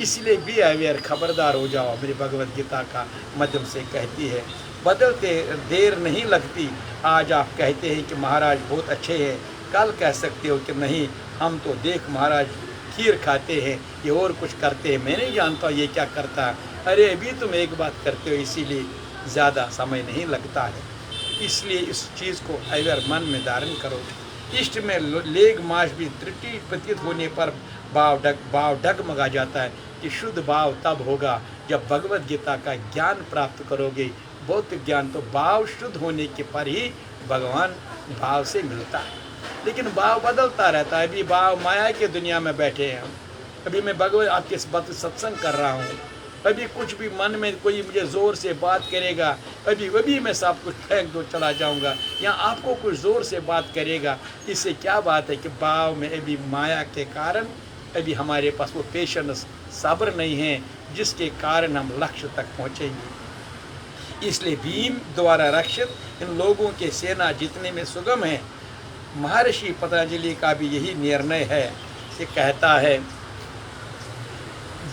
इसलिए बी अवेयर, खबरदार हो जाओ, मेरी भगवत गीता का माध्यम से कहती है। बदलते देर नहीं लगती। आज आप कहते हैं कि महाराज बहुत अच्छे हैं, कल कह सकते हो कि नहीं हम तो देख महाराज खीर खाते हैं, ये और कुछ करते हैं, मैं नहीं जानता ये क्या करता है। अरे अभी तुम एक बात करते हो, इसीलिए ज़्यादा समय नहीं लगता है। इसलिए इस चीज़ को अगर मन में धारण करो। इष्ट में लेग माश भी त्रुटि प्रतीत होने पर भाव डगमगा जाता है कि शुद्ध भाव तब होगा जब भगवत गीता का ज्ञान प्राप्त करोगे। बौद्ध ज्ञान तो भाव शुद्ध होने के पर ही भगवान भाव से मिलता है। लेकिन भाव बदलता रहता है। अभी भाव माया की दुनिया में बैठे हैं हम। अभी मैं भगवत आपके बात सत्संग कर रहा हूँ, अभी कुछ भी मन में कोई मुझे ज़ोर से बात करेगा, अभी मैं सब कुछ फेंक दो चला जाऊँगा, या आपको कुछ ज़ोर से बात करेगा। इससे क्या बात है कि भाव में अभी माया के कारण अभी हमारे पास वो पेशेंस, सब्र नहीं है, जिसके कारण हम लक्ष्य तक पहुँचेंगे। इसलिए भीम द्वारा रक्षित इन लोगों के सेना जीतने में सुगम है। महर्षि पतंजलि का भी यही निर्णय है। ये कहता है,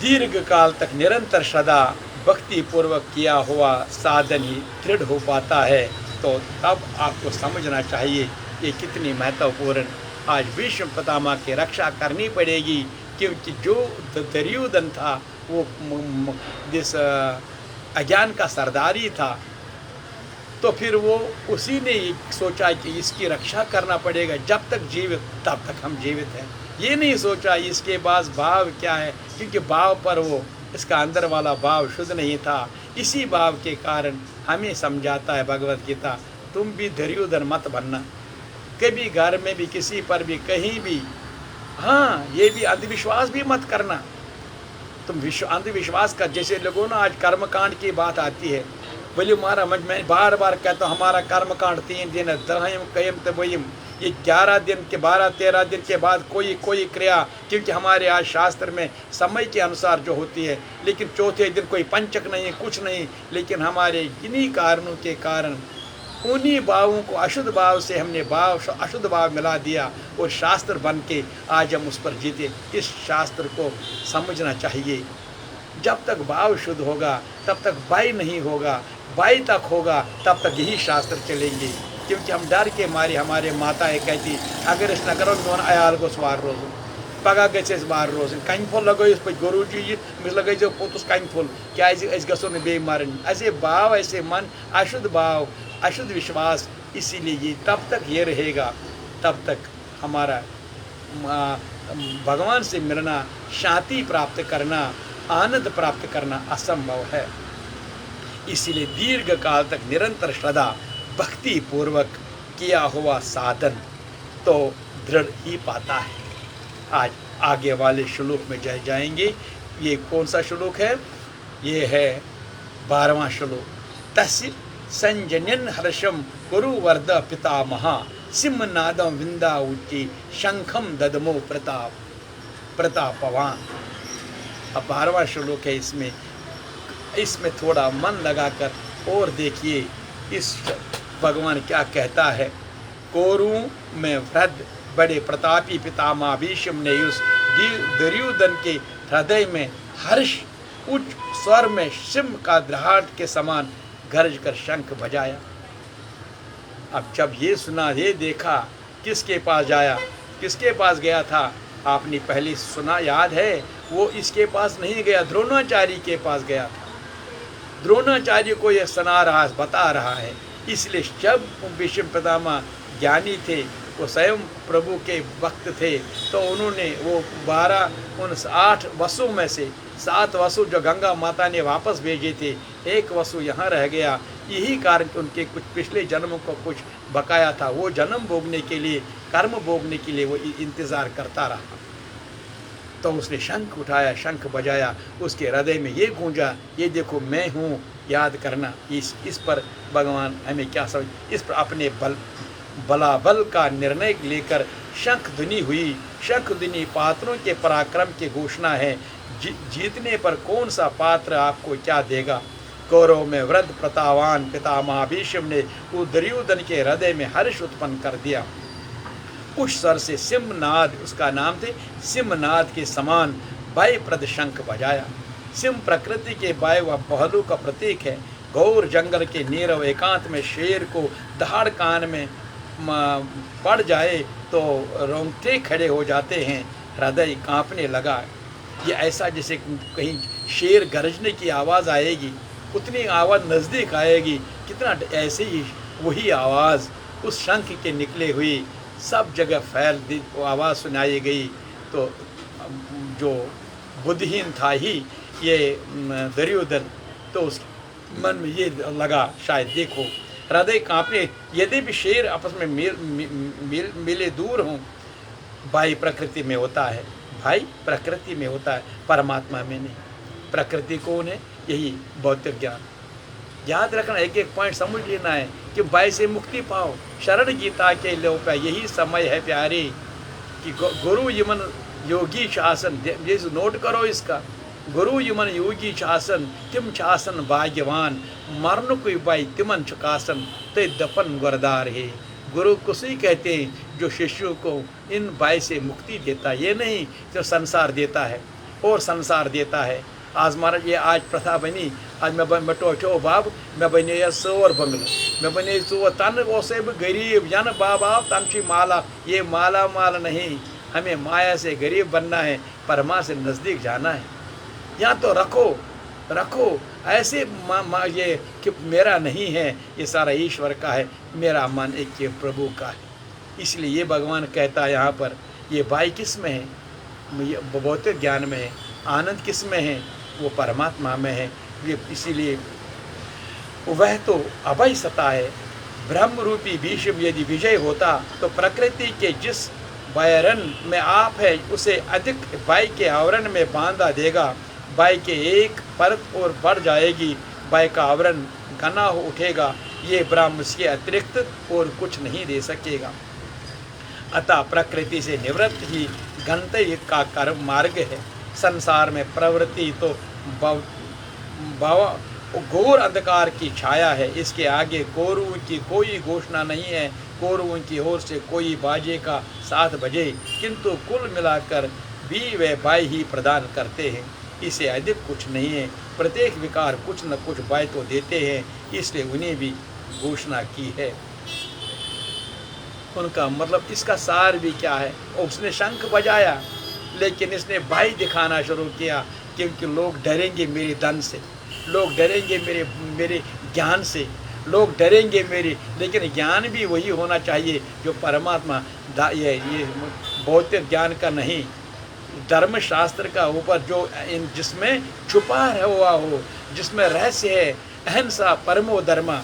दीर्घ काल तक निरंतर सदा भक्ति पूर्वक किया हुआ साधन ही दृढ़ हो पाता है। तो तब आपको समझना चाहिए ये कितनी महत्वपूर्ण। आज विश्व पितामह की रक्षा करनी पड़ेगी, क्योंकि जो दुर्योधन था वो जिस अज्ञान का सरदारी था, तो फिर वो उसी ने सोचा कि इसकी रक्षा करना पड़ेगा। जब तक जीवित तब तक हम जीवित हैं। ये नहीं सोचा इसके पास भाव क्या है, क्योंकि भाव पर वो इसका अंदर वाला भाव शुद्ध नहीं था। इसी भाव के कारण हमें समझाता है भगवत गीता, तुम भी दुर्योधन मत बनना। कभी घर में भी, किसी पर भी, कहीं भी, हाँ ये भी अंधविश्वास भी मत करना। तुम अंधविश्वास का, जैसे लोगों ना आज कर्मकांड की बात आती है, बोले हमारा मैं बार बार कहता हूँ हमारा कर्मकांड 3 दिन है, दरहम कयम तबयम। ये 11 दिन के 12-13 दिन के बाद कोई क्रिया, क्योंकि हमारे आज शास्त्र में समय के अनुसार जो होती है, लेकिन चौथे दिन कोई पंचक नहीं, कुछ नहीं। लेकिन हमारे इन्हीं कारणों के कारण उन्हीं भावों को अशुद्ध भाव से हमने अशुद्ध भाव मिला दिया, और शास्त्र बन के आज हम उस पर जीते। इस शास्त्र को समझना चाहिए। जब तक भाव शुद्ध होगा तब तक बाई नहीं होगा, बाई तक होगा तब तक यही शास्त्र चलेंगे। क्योंकि हम डर के मारे, हमारे माताएं कहती अगर इस नगर में आयाल को स्वार रोज पगह गस बार रोज कन फुल लगो पे गुरु जी मिस लगे पोतुस कन फुल क्या गो बे मरन। ऐसे भाव, ऐसे मन, अशुद्ध भाव, अशुद्ध विश्वास, इसीलिए ये तब तक ये रहेगा, तब तक हमारा भगवान से मिलना, शांति प्राप्त करना, आनंद प्राप्त करना असंभव है। इसीलिए दीर्घ काल तक निरंतर श्रद्धा भक्ति पूर्वक किया हुआ साधन तो दृढ़ ही पाता है। आज आगे वाले श्लोक में जाएंगे। ये कौन सा श्लोक है? ये है 12वां श्लोक। तस्य संजन्यन हर्षम कुरुवर्ध पितामह सिंहनादम विंदा उच्ची शंखम ददमो प्रतापवान। अब 12वां श्लोक है। इसमें थोड़ा मन लगाकर और देखिए इस भगवान क्या कहता है। कोरु में वृद्ध बड़े प्रतापी पितामह भीष्म ने उस दुर्योधन के हृदय में हर्ष उच्च स्वर में सिंह का दहाड़ के समान गरज कर शंख बजाया। अब जब ये सुना, ये देखा, किसके पास जाया, किसके पास गया था? आपने पहले सुना, याद है? वो इसके पास नहीं गया, द्रोणाचार्य के पास गया था। द्रोणाचार्य को यह सुना रहा, बता रहा है। इसलिए जब भीष्म पितामह ज्ञानी थे, वो स्वयं प्रभु के भक्त थे, तो उन्होंने वो 8 वसु में से 7 वसु जो गंगा माता ने वापस भेजे थे, 1 वसु यहाँ रह गया। यही कारण कि उनके कुछ पिछले जन्मों को कुछ बकाया था, वो जन्म भोगने के लिए, कर्म भोगने के लिए वो इंतज़ार करता रहा। तो उसने शंख उठाया, शंख बजाया, उसके हृदय में ये गूंजा, ये देखो मैं हूँ, याद करना। इस पर भगवान हमें क्या समझ, इस पर अपने बलाबल का निर्णय लेकर शंख ध्वनि हुई। शंख ध्वनि पात्रों के पराक्रम की घोषणा है। जीतने पर कौन सा पात्र आपको क्या देगा? कौरव में वृद्ध प्रतापवान पितामह भीष्म ने उस दुर्योधन के हृदय में हर्ष उत्पन्न कर दिया। उस स्वर से सिंहनाद, उसका नाम थे सिंहनाद के समान वायुप्रद शंख बजाया। सिंह प्रकृति के वायु व पहलू का प्रतीक है। घोर जंगल के नीरव एकांत में शेर को दहाड़ कान में पड़ जाए तो रोंगटे खड़े हो जाते हैं, हृदय कांपने लगा। ये ऐसा जैसे कहीं शेर गरजने की आवाज़ आएगी, उतनी आवाज़ नज़दीक आएगी, कितना ऐसे ही वही आवाज़ उस शंख के निकले हुई सब जगह फैल दी, आवाज़ सुनाई गई। तो जो बुद्धिहीन था ही ये दुर्योधन, तो उस मन में ये लगा शायद देखो हृदय कांपने, यदि भी शेर आपस में मिले दूर हों, भाई प्रकृति में होता है, भाई प्रकृति में होता है, परमात्मा में नहीं। प्रकृति कौन है? यही भौतिक ज्ञान। याद रखना, एक एक पॉइंट समझ लेना है कि भाई से मुक्ति पाओ, शरण गीता के लो पे यही समय है प्यारे कि गुरु यमन योगी शासन, ये नोट करो इसका, गुरु यमन योगी शासन तिम शासन भाग्यवान, मरण कोई बाई तिमन चुकासन ते दफन गुरदार है। गुरु कुछ कहते हैं जो शिष्यों को इन बाई से मुक्ति देता, ये नहीं जो संसार देता है और संसार देता है। आज महाराज ये आज प्रथा बनी, आज मैं बटो चो बाब मैं बने या सोर बंगल मैं बने सो तन वो से गरीब जन बाबा तनशी माला, ये माला माल नहीं, हमें माया से गरीब बनना है, परमा से नज़दीक जाना है। यहाँ तो रखो ऐसे ये कि मेरा नहीं है, ये सारा ईश्वर का है, मेरा मन एक ये प्रभु का है। इसलिए ये भगवान कहता है यहाँ पर, ये भाई किस में है? ये भौतिक ज्ञान में है। आनंद किस में है? वो परमात्मा में है। ये इसीलिए वह तो अभय सता है। ब्रह्म रूपी भीष्म यदि विजय होता तो प्रकृति के जिस वायरन में आप है उसे अधिक बाई के आवरण में बांधा देगा। बाई के एक परत और बढ़ जाएगी, बाई का आवरण घना हो उठेगा, ये ब्रह्म के अतिरिक्त और कुछ नहीं दे सकेगा। अतः प्रकृति से निवृत्त ही गंतव्य का कर्म मार्ग है। संसार में प्रवृत्ति तो घोर अंधकार की छाया है, इसके आगे कौरवों की कोई घोषणा नहीं है। कौरवों की ओर से कोई बाजे का 7 बजे, किंतु कुल मिलाकर भी वे बाई ही प्रदान करते हैं, इसे अधिक कुछ नहीं है। प्रत्येक विकार कुछ न कुछ बाई तो देते हैं, इसलिए उन्हें भी घोषणा की है। उनका मतलब इसका सार भी क्या है? उसने शंख बजाया लेकिन इसने बाई दिखाना शुरू किया, क्योंकि लोग डरेंगे मेरे धन से, लोग डरेंगे मेरे ज्ञान से, लोग डरेंगे मेरे, लेकिन ज्ञान भी वही होना चाहिए जो परमात्मा ये भौतिक ज्ञान का नहीं, धर्मशास्त्र का ऊपर जो जिसमें छुपा हुआ हो, जिसमें रहस्य है। अहिंसा परमो धर्म,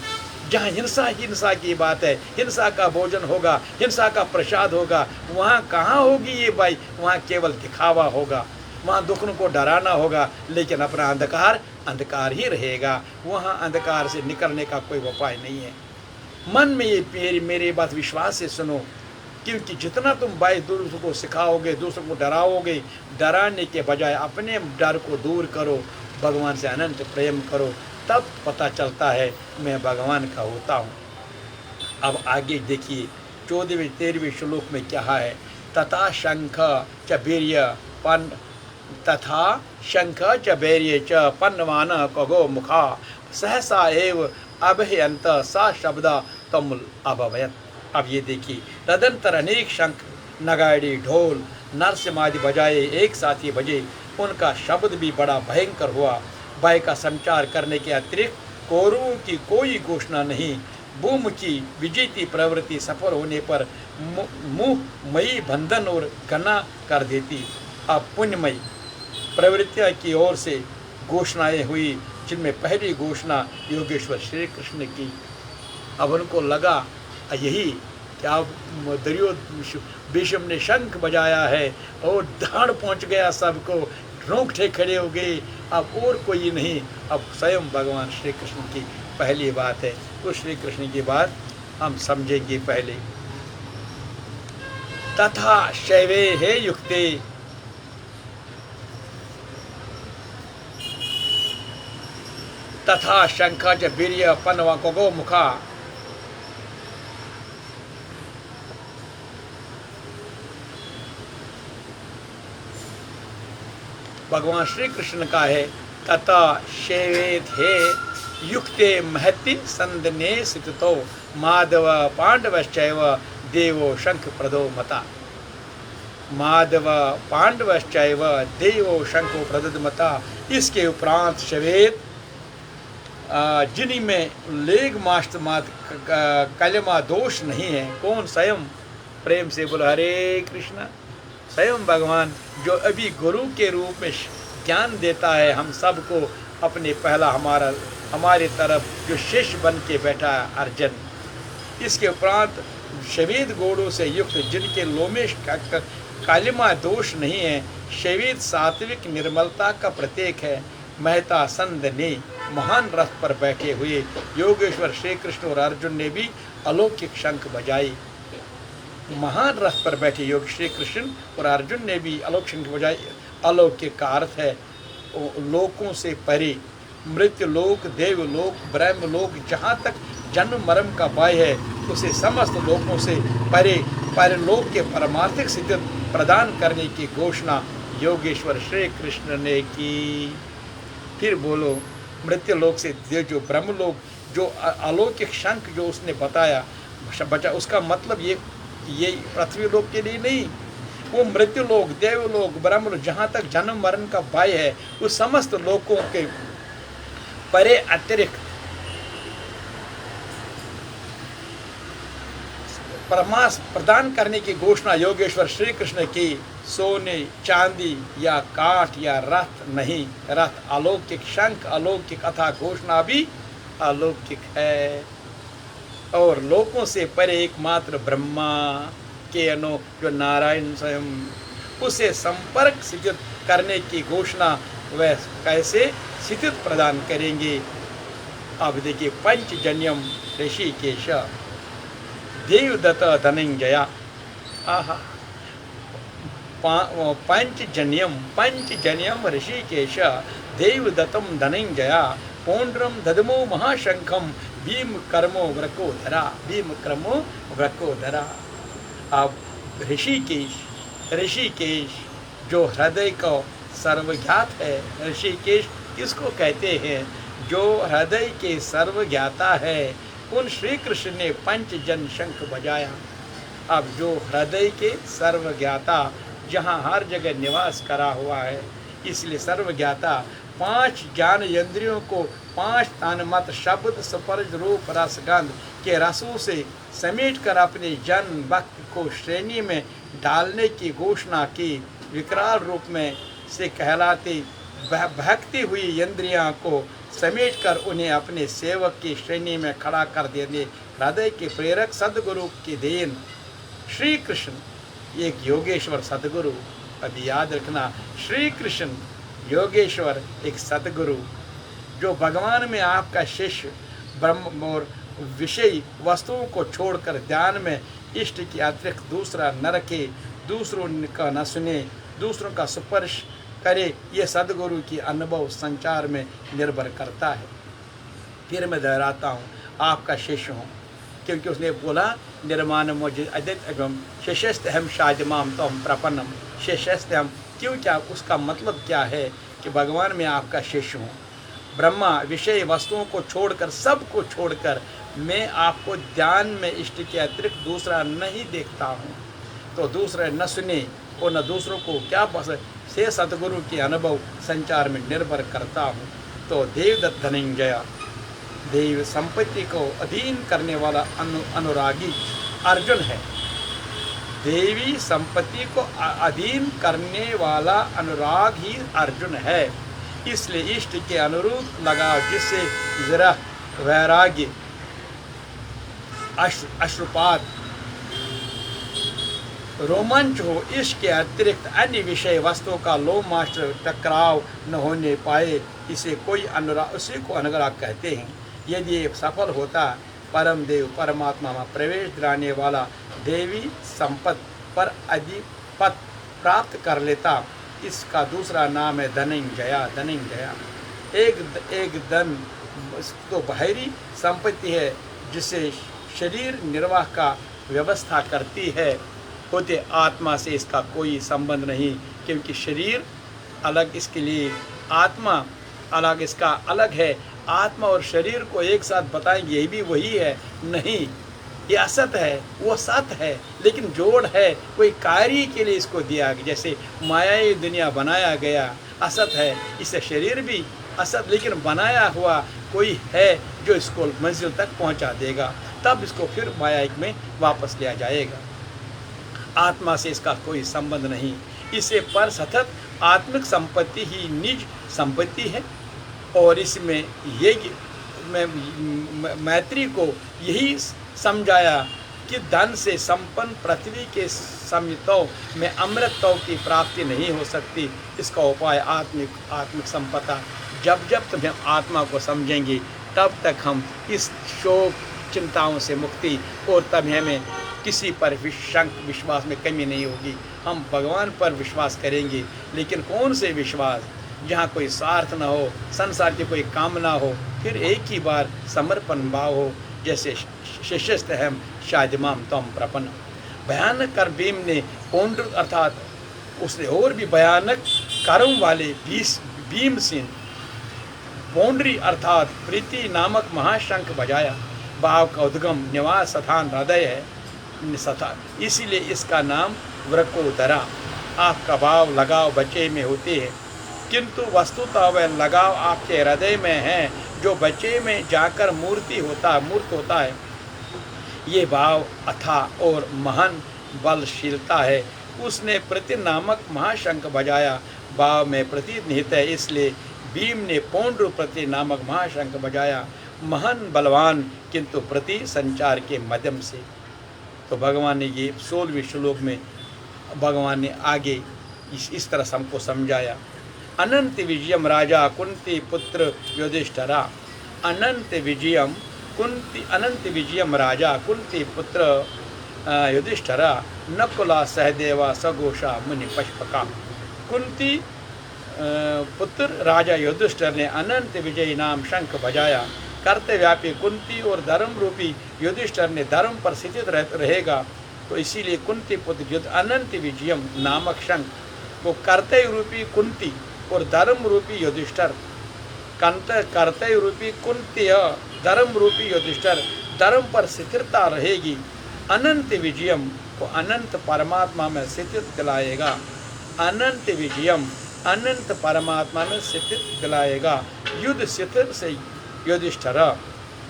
जहाँ हिंसा की बात है, हिंसा का भोजन होगा, हिंसा का प्रसाद होगा, वहाँ कहाँ होगी ये बाई? वहाँ केवल दिखावा होगा, वहाँ दुखों को डराना होगा, लेकिन अपना अंधकार ही रहेगा। वहाँ अंधकार से निकलने का कोई उपाय नहीं है। मन में ये मेरी बात विश्वास से सुनो, क्योंकि जितना तुम बाई दूसरों को सिखाओगे, दूसरों को डराओगे, डराने के बजाय अपने डर को दूर करो, भगवान से अनंत प्रेम करो, तब पता चलता है मैं भगवान का होता हूँ। अब आगे देखिए 14वें 13वें श्लोक में क्या है? तथा शंख च वीर्य पन तथा शंख च वीर्य च पन्नवान कगो मुखा सहसा एव अभयंत सा शब्द तमुल अभवयत। अब ये देखिए, तदंतर अनेक शंख नगाड़ी ढोल नरसिम्हादि बजाए एक साथ ही बजे, उनका शब्द भी बड़ा भयंकर हुआ। भय का संचार करने के अतिरिक्त कौरवों की कोई घोषणा नहीं। भूमि की विजेती प्रवृत्ति सफल होने पर मुहमयी बंधन और घना कर देती। अब पुण्यमयी प्रवृत्तियाँ की ओर से घोषणाएं हुई, जिनमें पहली घोषणा योगेश्वर श्री कृष्ण की। अब उनको लगा यही क्या भीष्म ने शंख बजाया है और धाड़ पहुंच गया, सबको रोंगटे खड़े हो गए। अब और कोई नहीं, अब स्वयं भगवान श्री कृष्ण की पहली बात है। तो श्री कृष्ण की बात हम समझेंगे पहले। तथा शैवे हे युक्ते तथा शंख च वीर्य पन्व गगो मुखा। भगवान श्री कृष्ण का है तथा शेवेत हे युक्ते महति संदने स्थितो माधव पांडवश्चैव देवो शंख प्रदो मता। माधव पांडवश्चैव देवो शंखो प्रदो मता। इसके उपरांत शवेत जिन्हीं में लेग मास्त मात कलमा दोष नहीं है। कौन? स्वयं। प्रेम से बोलो हरे कृष्ण। स्वयं भगवान जो अभी गुरु के रूप में ज्ञान देता है हम सबको, अपने पहला हमारे तरफ जो शिष्य बन के बैठा है अर्जुन। इसके उपरांत शवेद गोड़ों से युक्त जिनके लोमेश कालिमा दोष नहीं है। शवेद सात्विक निर्मलता का प्रतीक है। मेहता संद ने महान रथ पर बैठे हुए योगेश्वर श्री कृष्ण और अर्जुन ने भी अलौकिक शंख बजाई। महान रथ पर बैठे योग श्री कृष्ण और अर्जुन ने भी अलौकिक शंख बजाई। अलौकिक का अर्थ है लोकों से परे, मृत्यु लोक, देवलोक, ब्रह्म लोक, जहाँ तक जन्म मरण का भय है उसे समस्त लोकों से परे परलोक के परमार्थिक सिद्धि प्रदान करने की घोषणा योगेश्वर श्री कृष्ण ने की। फिर बोलो, मृत्यु लोक से जो ब्रह्मलोक, जो अलौकिक शंख जो उसने बताया बचा, उसका मतलब ये पृथ्वी लोक के लिए नहीं, वो मृत्यु लोक, देवलोक, ब्रह्मलोक, जहाँ तक जन्म मरण का भय है उस समस्त लोकों के परे अतिरिक्त परमास प्रदान करने की घोषणा योगेश्वर श्री कृष्ण की। सोने चांदी या काठ या रथ नहीं, रथ अलौकिक, शंख अलौकिक, अथा घोषणा भी अलौकिक है। और लोकों से परे एकमात्र ब्रह्मा के अनु जो नारायण स्वयं, उसे संपर्क सिद्ध करने की घोषणा वह कैसे सिद्ध प्रदान करेंगे। अब देखिए, पंचजन्यम ऋषिकेश देवदत्त धनंजया। आहा, पंचजन्यम ऋषिकेश देवदत्तम धनंजया पौंड्रम ददमो महाशंखम भीम कर्मो व्रकोधरा। भीम कर्मो व्रकोधरा। अब ऋषिकेश जो हृदय को सर्वज्ञात है। ऋषिकेश किसको कहते हैं? जो हृदय के सर्वज्ञाता है। उन श्री कृष्ण ने पंचजन शंख बजाया। अब जो हृदय के सर्वज्ञाता, जहाँ हर जगह निवास करा हुआ है, इसलिए सर्वज्ञाता पांच ज्ञान इंद्रियों को पांच तन्मत शब्द स्पर्श रूप रस गंध के रसों से समेट कर अपने जन भक्त को श्रेणी में डालने की घोषणा की। विकराल रूप में से कहलाती बहकती हुई इंद्रियां को समेट कर उन्हें अपने सेवक की श्रेणी में खड़ा कर देने हृदय के प्रेरक सदगुरु की देन। श्री कृष्ण एक योगेश्वर सदगुरु, अभी याद रखना, श्री कृष्ण योगेश्वर एक सदगुरु, जो भगवान में आपका शिष्य ब्रह्म और विषय वस्तुओं को छोड़कर ध्यान में इष्ट के अतिरिक्त दूसरा न रखे, दूसरों का न सुने, दूसरों का स्पर्श करे। ये सदगुरु की अनुभव संचार में निर्भर करता है। फिर मैं दोहराता हूँ, आपका शिष्य हूँ, क्योंकि उसने बोला निर्माण मोजिद अदित एवं शिष्यस्त हम शाजमाम तो हम प्रपन्नम। शिष्यस्त हम क्यों, क्या उसका मतलब क्या है कि भगवान में आपका शिष्य हूँ। ब्रह्मा विषय वस्तुओं को छोड़कर, सब को छोड़कर मैं आपको ध्यान में इष्ट के अतिरिक्त दूसरा नहीं देखता हूँ। तो दूसरे न सुने और न दूसरों को क्या पसंद से सतगुरु के अनुभव संचार में निर्भर करता हूँ। तो देवदत्त धनंजय देव संपत्ति को अधीन करने वाला अनुरागी अर्जुन है। देवी संपत्ति को अधीन करने वाला अनुराग ही अर्जुन है। इसलिए इष्ट के अनुरूप लगाव, जिससे विरह, वैराग्य, अश्रुपात, रोमांच हो, इसके अतिरिक्त अन्य विषय वस्तुओं का लोमास्त्र टकराव न होने पाए, उसे को अनुराग कहते हैं। यदि ये सफल होता, परम देव परमात्मा में प्रवेश दिलाने वाला देवी संपत्ति पर अधिपत प्राप्त कर लेता, इसका दूसरा नाम है धनंजया। धनंजया एक धन तो बाहरी संपत्ति है जिससे शरीर निर्वाह का व्यवस्था करती है, होते आत्मा से इसका कोई संबंध नहीं, क्योंकि शरीर अलग इसके लिए, आत्मा अलग इसका अलग है। आत्मा और शरीर को एक साथ बताएंगे ये भी वही है, नहीं, ये असत है, वो सत है, लेकिन जोड़ है, कोई कार्य के लिए इसको दिया गया। जैसे मायाई दुनिया बनाया गया असत है, इससे शरीर भी असत, लेकिन बनाया हुआ कोई है जो इसको मंजिल तक पहुंचा देगा, तब इसको फिर मायाइक में वापस लिया जाएगा। आत्मा से इसका कोई संबंध नहीं। इसे पर सतत आत्मिक संपत्ति ही निज संपत्ति है। और इसमें ये मैत्री को यही समझाया कि धन से संपन्न पृथ्वी के समितों में अमृतों की प्राप्ति नहीं हो सकती। इसका उपाय आत्मिक संपदा। जब जब तुम हम आत्मा को समझेंगे तब तक हम इस शोक चिंताओं से मुक्ति, और तब हमें किसी पर विश्वास में कमी नहीं होगी। हम भगवान पर विश्वास करेंगे, लेकिन कौन से विश्वास जहाँ कोई स्वार्थ न हो, संसार की कोई कामना हो, फिर एक ही बार समर्पण भाव हो। जैसे शिष्यस्तहम शादिमाम तम प्रपन्न। भयानक कर भीम ने पौंड्र अर्थात उसने और भी भयानक कर्म वाले भीमसेन पौंड्री अर्थात प्रीति नामक महाशंख बजाया। भाव का उद्गम निवास स्थान हृदय है सथा, इसीलिए इसका नाम वृकोदरा। आपका भाव लगाव बच्चे में होते हैं, किंतु वस्तुतः वह लगाव आपके हृदय में है जो बच्चे में जाकर मूर्त होता है। ये भाव अथा और महान बलशीलता है। उसने प्रति नामक महाशंख बजाया, भाव में प्रतीत निहित है, इसलिए भीम ने पौंड्र प्रति नामक महाशंख बजाया। महान बलवान किंतु प्रति संचार के माध्यम से। तो भगवान ने ये 16वें श्लोक में भगवान ने आगे इस तरह से हमको समझाया। अनंत विजयम राजा कुंती पुत्र युधिष्ठिरा। अनंत विजयम राजा कुंती पुत्र युधिष्ठिरा। नकुला सहदेवा सघोषा मुनि पशपका। कुंती पुत्र राजा युधिष्ठिर ने अनंत विजय नाम शंख बजाया। कर्तव्यापी कुंती और धर्म रूपी युधिष्ठिर ने धर्म पर स्थित रहेगा, तो इसीलिए कुंती पुत्र युद्ध अनंत विजयम नामक शंख को कर्तव्य रूपी कुंती और धर्म रूपी युधिष्ठिर, कर्तव्य रूपी कुंती धर्म रूपी युधिष्ठिर धर्म पर स्थिरता रहेगी। अनंत विजयम को अनंत परमात्मा में स्थित दिलाएगा। अनंत विजयम अनंत परमात्मा में स्थित दिलाएगा। युद्ध स्थिर से युधिष्ठिर,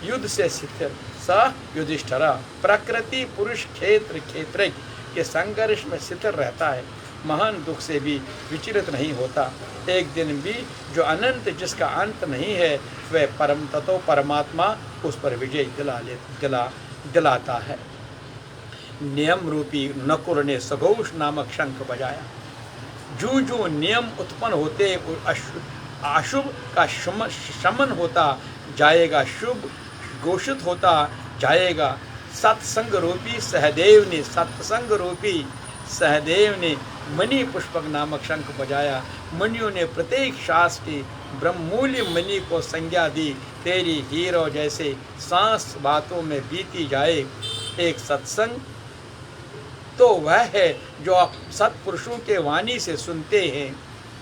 युद्ध से स्थिर स युधिष्ठिर। प्रकृति पुरुष क्षेत्र के संघर्ष में स्थिर रहता है, महान दुख से भी विचलित नहीं होता। एक दिन भी जो अनंत जिसका अंत नहीं है, वह परम तत्व परमात्मा उस पर विजय दिलाता है। नियम रूपी नकुल ने सघोष नामक शंख बजाया। जो जो नियम उत्पन्न होते अशुभ का शमन होता जाएगा, शुभ घोषित होता जाएगा। सत्संग रूपी सहदेव ने मणि पुष्पक नामक शंख बजाया। मणियों ने प्रत्येक शास्त्र की ब्रह्मूल्य मणि को संज्ञा दी। तेरी हीरो जैसे सांस बातों में बीती जाए। एक सत्संग तो वह है जो आप सत्पुरुषों के वाणी से सुनते हैं,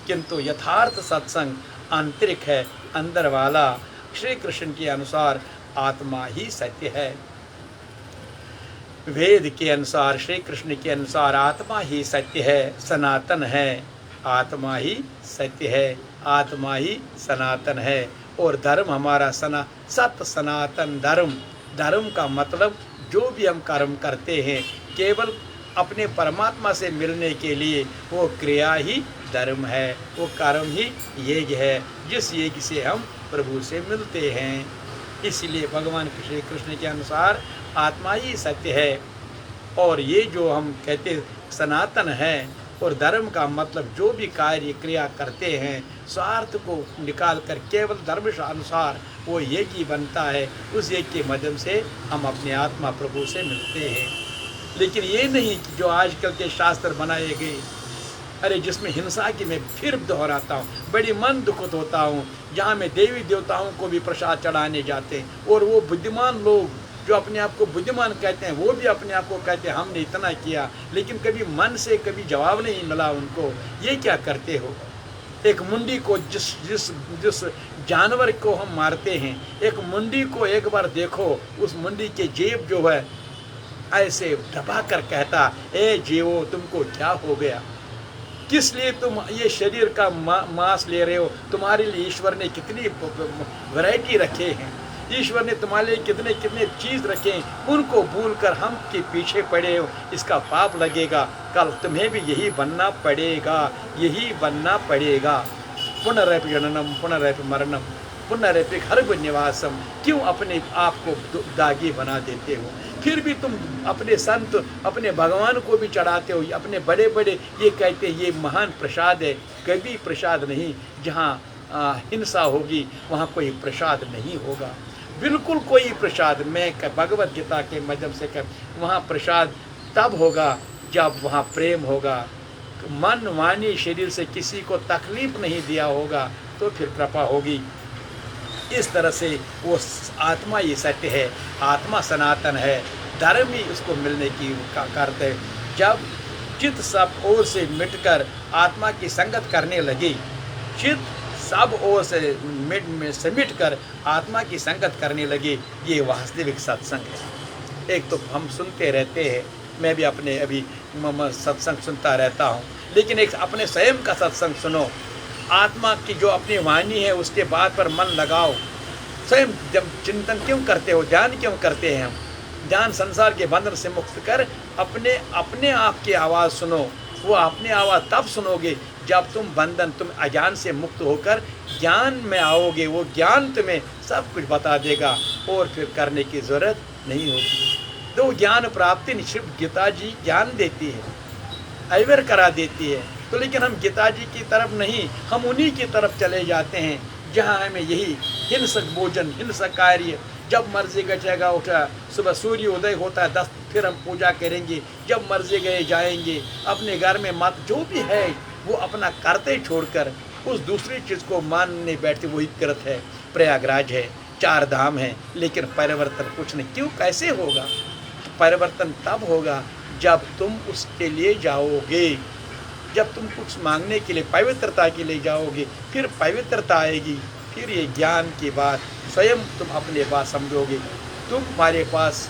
किंतु यथार्थ सत्संग आंतरिक है, अंदर वाला। श्री कृष्ण के अनुसार आत्मा ही सत्य है। वेद के अनुसार, श्री कृष्ण के अनुसार आत्मा ही सत्य है, सनातन है। आत्मा ही सत्य है, आत्मा ही सनातन है। और धर्म हमारा सत सनातन धर्म। धर्म का मतलब जो भी हम कर्म करते हैं केवल अपने परमात्मा से मिलने के लिए, वो क्रिया ही धर्म है, वो कर्म ही यज्ञ है, जिस यज्ञ से हम प्रभु से मिलते हैं। इसलिए भगवान श्री कृष्ण के अनुसार आत्मा ही सत्य है। और ये जो हम कहते सनातन है, और धर्म का मतलब जो भी कार्य क्रिया करते हैं स्वार्थ को निकाल कर केवल धर्म अनुसार वो यज्ञ बनता है। उस यज्ञ के माध्यम से हम अपने आत्मा प्रभु से मिलते हैं। लेकिन ये नहीं कि जो आजकल के शास्त्र बनाए गए अरे जिसमें हिंसा की, मैं फिर दोहराता हूँ, बड़ी मन दुखित होता हूँ, जहाँ में देवी देवताओं को भी प्रसाद चढ़ाने जाते हैं और वो बुद्धिमान लोग जो अपने आप को बुद्धिमान कहते हैं वो भी अपने आप को कहते हैं हमने इतना किया, लेकिन कभी मन से कभी जवाब नहीं मिला उनको। ये क्या करते हो? एक मुंडी को जिस जिस जिस जानवर को हम मारते हैं, एक मुंडी को एक बार देखो, उस मुंडी के जेब जो है ऐसे दबा कर कहता, ए जीवो तुमको क्या हो गया, किस लिए तुम ये शरीर का मांस ले रहे हो? तुम्हारे लिए ईश्वर ने कितनी वैरायटी रखे हैं, ईश्वर ने तुम्हारे लिए कितने कितने चीज़ रखे हैं, उनको भूलकर हम के पीछे पड़े हो, इसका पाप लगेगा, कल तुम्हें भी यही बनना पड़ेगा, यही बनना पड़ेगा। पुनरपि जननम पुनरपि मरणम पुनरपि हर्भ निवासम। क्यों अपने आप को दागी बना देते हो? फिर भी तुम अपने संत, अपने भगवान को भी चढ़ाते हो, अपने बड़े बड़े ये कहते हैं ये महान प्रसाद है। कभी प्रसाद नहीं, जहाँ हिंसा होगी वहाँ कोई प्रसाद नहीं होगा, बिल्कुल कोई प्रसाद। मैं भगवत गीता के माध्यम से कह, वहाँ प्रसाद तब होगा जब वहाँ प्रेम होगा, मन वाणी शरीर से किसी को तकलीफ नहीं दिया होगा, तो फिर कृपा होगी। इस तरह से वो आत्मा ही सत्य है, आत्मा सनातन है, धर्म ही उसको मिलने की करते है। जब चित्त सब ओर से मिटकर आत्मा की संगत करने लगी, चित्त सब ओर से मिट कर आत्मा की संगत करने लगी, ये वास्तविक सत्संग है। एक तो हम सुनते रहते हैं, मैं भी अपने अभी सत्संग सुनता रहता हूँ, लेकिन एक अपने स्वयं का सत्संग सुनो। आत्मा की जो अपनी वाणी है उसके बात पर मन लगाओ। स्वयं जब चिंतन क्यों करते हो, ध्यान क्यों करते हैं हम? ध्यान संसार के बंधन से मुक्त कर अपने आप की आवाज़ सुनो। वो अपनी आवाज़ तब सुनोगे जब तुम अज्ञान से मुक्त होकर ज्ञान में आओगे। वो ज्ञान तुम्हें सब कुछ बता देगा और फिर करने की ज़रूरत नहीं होगी। तो ज्ञान प्राप्ति सिर्फ गीता जी ज्ञान देती है, अवेयर करा देती है। तो लेकिन हम गीता जी की तरफ नहीं, हम उन्हीं की तरफ चले जाते हैं जहाँ हमें यही हिंसक भोजन, हिंसक कार्य, जब मर्जी गचेगा उठा, सुबह सूर्य उदय होता है 10 फिर हम पूजा करेंगे, जब मर्जी गए जाएंगे, अपने घर में मत जो भी है वो अपना करते छोड़कर उस दूसरी चीज़ को मानने बैठते, वही तीर्थ है, प्रयागराज है, 4 धाम है, लेकिन परिवर्तन कुछ नहीं। क्यों, कैसे होगा? परिवर्तन तब होगा जब तुम उसके लिए जाओगे, जब तुम कुछ मांगने के लिए, पवित्रता के लिए जाओगे, फिर पवित्रता आएगी, फिर ये ज्ञान की बात स्वयं तुम अपने पास समझोगे। तुम्हारे पास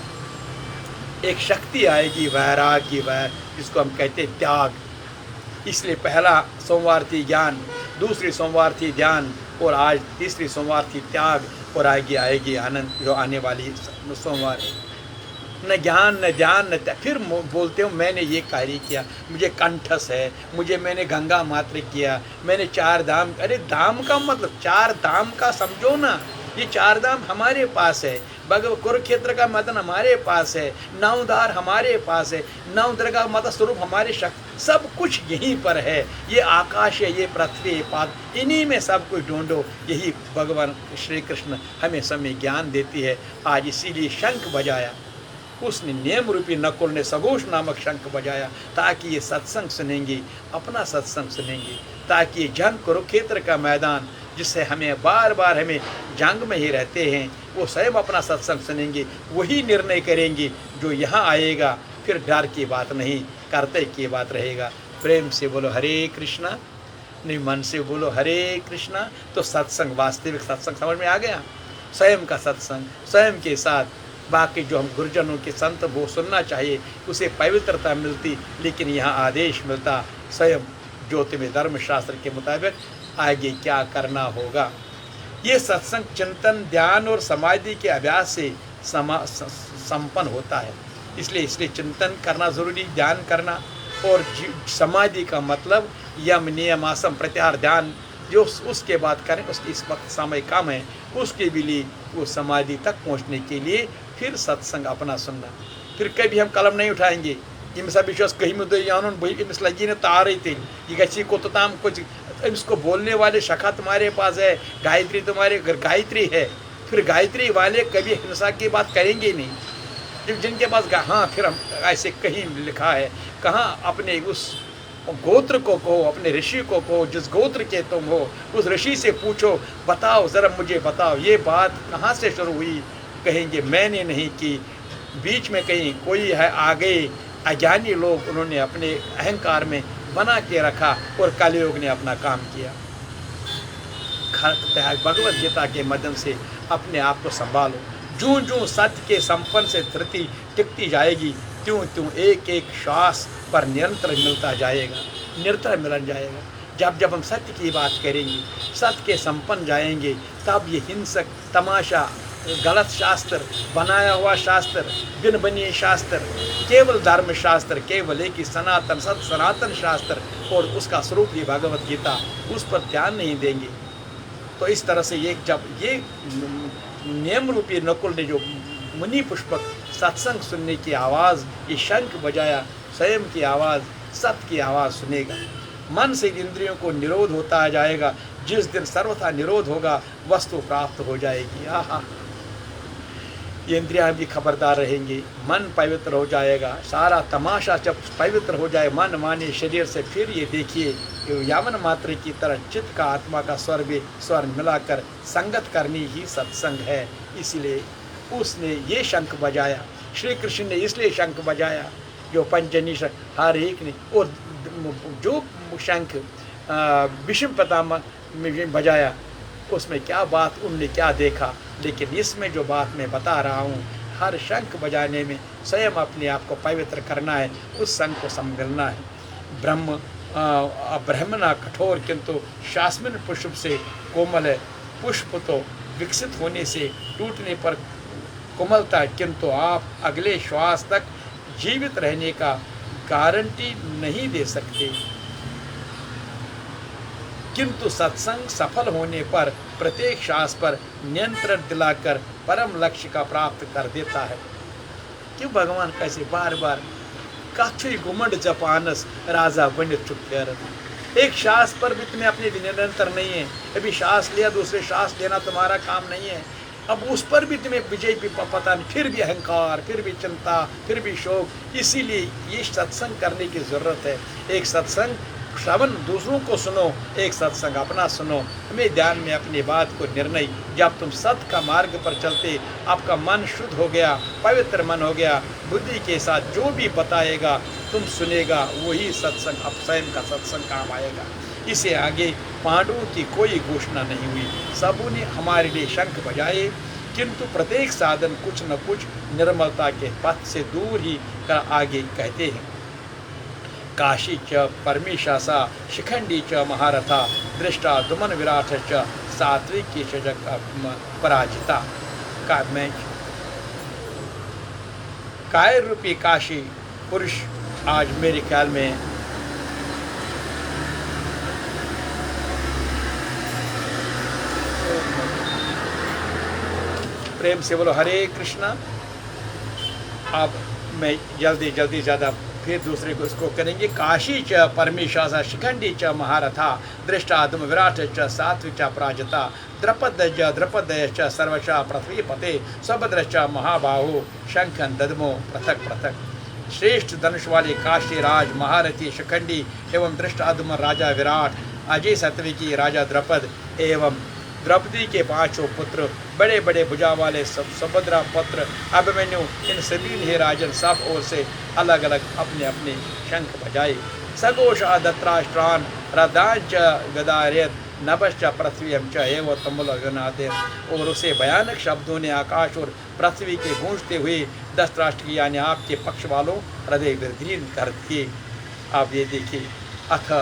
एक शक्ति आएगी, वैराग्य, जिसको हम कहते हैं त्याग। इसलिए पहला सोमवार थी ज्ञान, दूसरी सोमवार थी ध्यान, और आज तीसरी सोमवार थी त्याग, और आगे आएगी आनंद जो आने वाली सोमवार है। न ज्ञान न ध्यान न फिर बोलते हो मैंने ये कार्य किया, मुझे कंठस है, मैंने गंगा मात्र किया, मैंने 4 धाम। अरे धाम का मतलब 4 धाम का समझो ना, ये 4 धाम हमारे पास है, कुरुक्षेत्र का मैदान हमारे पास है, 9 धार हमारे पास है, 9 दुर्गा माता स्वरूप हमारे शक्ति, सब कुछ यहीं पर है। ये आकाश है, ये पृथ्वी है, पाद, इन्हीं में सब कुछ ढूंढो। यही भगवान श्री कृष्ण हमें समय ज्ञान देती है। आज इसीलिए शंख बजाया, उसने नियम रूपी नकुल ने सघोष नामक शंख बजाया, ताकि ये सत्संग सुनेंगे, अपना सत्संग सुनेंगे, ताकि ये जंग कुरुक्षेत्र का मैदान जिससे हमें बार बार हमें जंग में ही रहते हैं, वो स्वयं अपना सत्संग सुनेंगे, वही निर्णय करेंगे जो यहाँ आएगा। फिर डर की बात नहीं, कर्तव्य की बात रहेगा। प्रेम से बोलो हरे कृष्णा, नहीं मन से बोलो हरे कृष्णा। तो सत्संग, वास्तविक सत्संग समझ में आ गया। स्वयं का सत्संग स्वयं के साथ, बाकी जो हम गुरुजनों के संत वो सुनना चाहिए, उसे पवित्रता मिलती, लेकिन यहाँ आदेश मिलता स्वयं ज्योति में धर्मशास्त्र के मुताबिक आगे क्या करना होगा। ये सत्संग चिंतन, ध्यान और समाधि के अभ्यास से संपन्न होता है। इसलिए चिंतन करना ज़रूरी, ध्यान करना, और समाधि का मतलब यम नियम आसन प्रत्याहार ध्यान जो उसके बाद करें, उसकी इस वक्त समय कम है, उसके भी लिए वो समाधि तक पहुंचने के लिए फिर सत्संग अपना सुनना। फिर कभी हम कलम नहीं उठाएंगे, इमसा विश्वास कहीं मुद्दे यान इमस लगी ने तार रही थी, ये गच्छी को तो ताम कुछ, इसको बोलने वाले शाखा तुम्हारे पास है, गायत्री तुम्हारे घर गायत्री है, फिर गायत्री वाले कभी हिंसा की बात करेंगे नहीं। जिनके पास हाँ, फिर हम ऐसे कहीं लिखा है, कहाँ अपने उस गोत्र को कहो, अपने ऋषि को कहो, जिस गोत्र के तुम हो उस ऋषि से पूछो, बताओ ज़रा मुझे बताओ ये बात कहाँ से शुरू हुई। कहेंगे मैंने नहीं की, बीच में कहीं कोई है आ गए अज्ञानी लोग, उन्होंने अपने अहंकार में बना के रखा और कलयुग ने अपना काम किया। भगवत गीता के माध्यम से अपने आप को संभालो। जूं जूं सत्य के संपन्न से धृति टिकती जाएगी, त्यों त्यों एक एक श्वास पर निरंतर मिलता जाएगा, निरंतर मिलन जाएगा। जब जब हम सत्य की बात करेंगे, सत्य के संपन्न जाएंगे, तब ये हिंसक तमाशा, गलत शास्त्र, बनाया हुआ शास्त्र, बिन बनिए शास्त्र, केवल धर्म शास्त्र, केवल एक ही सनातन सनातन शास्त्र और उसका स्वरूप ही भगवत गीता, उस पर ध्यान नहीं देंगे। तो इस तरह से ये जब ये नियम रूपी नकुल ने जो मुनि पुष्पक सत्संग सुनने की आवाज़, ये शंख बजाया, स्वयं की आवाज़, सत्य की आवाज़ सुनेगा, मन से इंद्रियों को निरोध होता जाएगा। जिस दिन सर्वथा निरोध होगा, वस्तु प्राप्त हो जाएगी। आहा, ये इंद्रियां भी खबरदार रहेंगी, मन पवित्र हो जाएगा। सारा तमाशा जब पवित्र हो जाए मन माने शरीर से, फिर ये देखिए कि यावन मात्र की तरह चित्त का आत्मा का स्वर मिलाकर संगत करनी ही सत्संग है। इसलिए उसने ये शंख बजाया, श्री कृष्ण ने इसलिए शंख बजाया जो पंचजनी हर एक ने, और जो शंख विषम पितामह में बजाया उसमें क्या बात, उनने क्या देखा। लेकिन इसमें जो बात मैं बता रहा हूँ, हर शंख बजाने में स्वयं अपने आप को पवित्र करना है, उस शंख को संभलना है। ब्रह्मणा कठोर किंतु शास्मिन पुष्प से कोमल है। पुष्प तो विकसित होने से टूटने पर कोमलता है, किंतु आप अगले श्वास तक जीवित रहने का गारंटी नहीं दे सकते। किंतु सत्संग सफल होने पर प्रत्येक श्वास पर नियंत्रण दिलाकर परम लक्ष्य का प्राप्त कर देता है। क्यों भगवान कैसे बार बार काफी घुमंड जपानस राजा बन चुके। एक श्वास पर भी तुम्हें अपने निरंतर नहीं है। अभी श्वास लिया, दूसरे श्वास लेना तुम्हारा काम नहीं है। अब उस पर भी तुम्हें विजय भी पता नहीं, फिर भी अहंकार, फिर भी चिंता, फिर भी शोक। इसीलिए ये सत्संग करने की ज़रूरत है। एक सत्संग श्रवण दूसरों को सुनो, एक सत्संग अपना सुनो। हमें ध्यान में अपनी बात को निर्णय, जब तुम सत्य का मार्ग पर चलते, आपका मन शुद्ध हो गया, पवित्र मन हो गया, बुद्धि के साथ जो भी बताएगा तुम सुनेगा, वही सत्संग अब स्वयं का सत्संग काम आएगा। इसे आगे पांडवों की कोई घोषणा नहीं हुई, सबों ने हमारे लिए शंख बजाए, किंतु प्रत्येक साधन कुछ न कुछ निर्मलता के पथ से दूर ही कर आगे कहते हैं। काशी च परमेशासा शिखंडी च महारथा दृष्टा दुमन विराट च सात्विकी च जग पराजिता। का मैं कायर रूपी काशी पुरुष आज मेरे ख्याल में प्रेम से बोलो हरे कृष्णा। अब मैं जल्दी जल्दी ज़्यादा फिर दूसरे को इसको करेंगे। काशी च परमेशासा शिखंडी च महारथा दृष्टाधम विराट च सात्विक च पराजिता द्रपदय च सर्वशा पृथ्वी पते सबद्र च महाबाहु शंखन ददमो पृथक पृथक। श्रेष्ठ धनुष वाले काशी राज महारथी शिखंडी एवं दृष्टाधम राजा विराट, अजय सत्विकी राजा द्रपद एवं द्रौपदी के पांचों पुत्र, बड़े बड़े भुजा वाले सुभद्रा पुत्र अभिमन्यु, इन सभी ने राजन सब ओर से अलग अलग अपने अपने शंख बजाए। सघोष दत्राष्ट्रान रदांच गदारेत नभश्च पृथ्वीम च एव तमुल विनादे। और उसे भयानक शब्दों ने आकाश और पृथ्वी के गूंजते हुए दस्त्राष्ट्र की यानी आपके पक्ष वालों हृदय विदीर्ण कर दिए। आप ये देखिए, अथ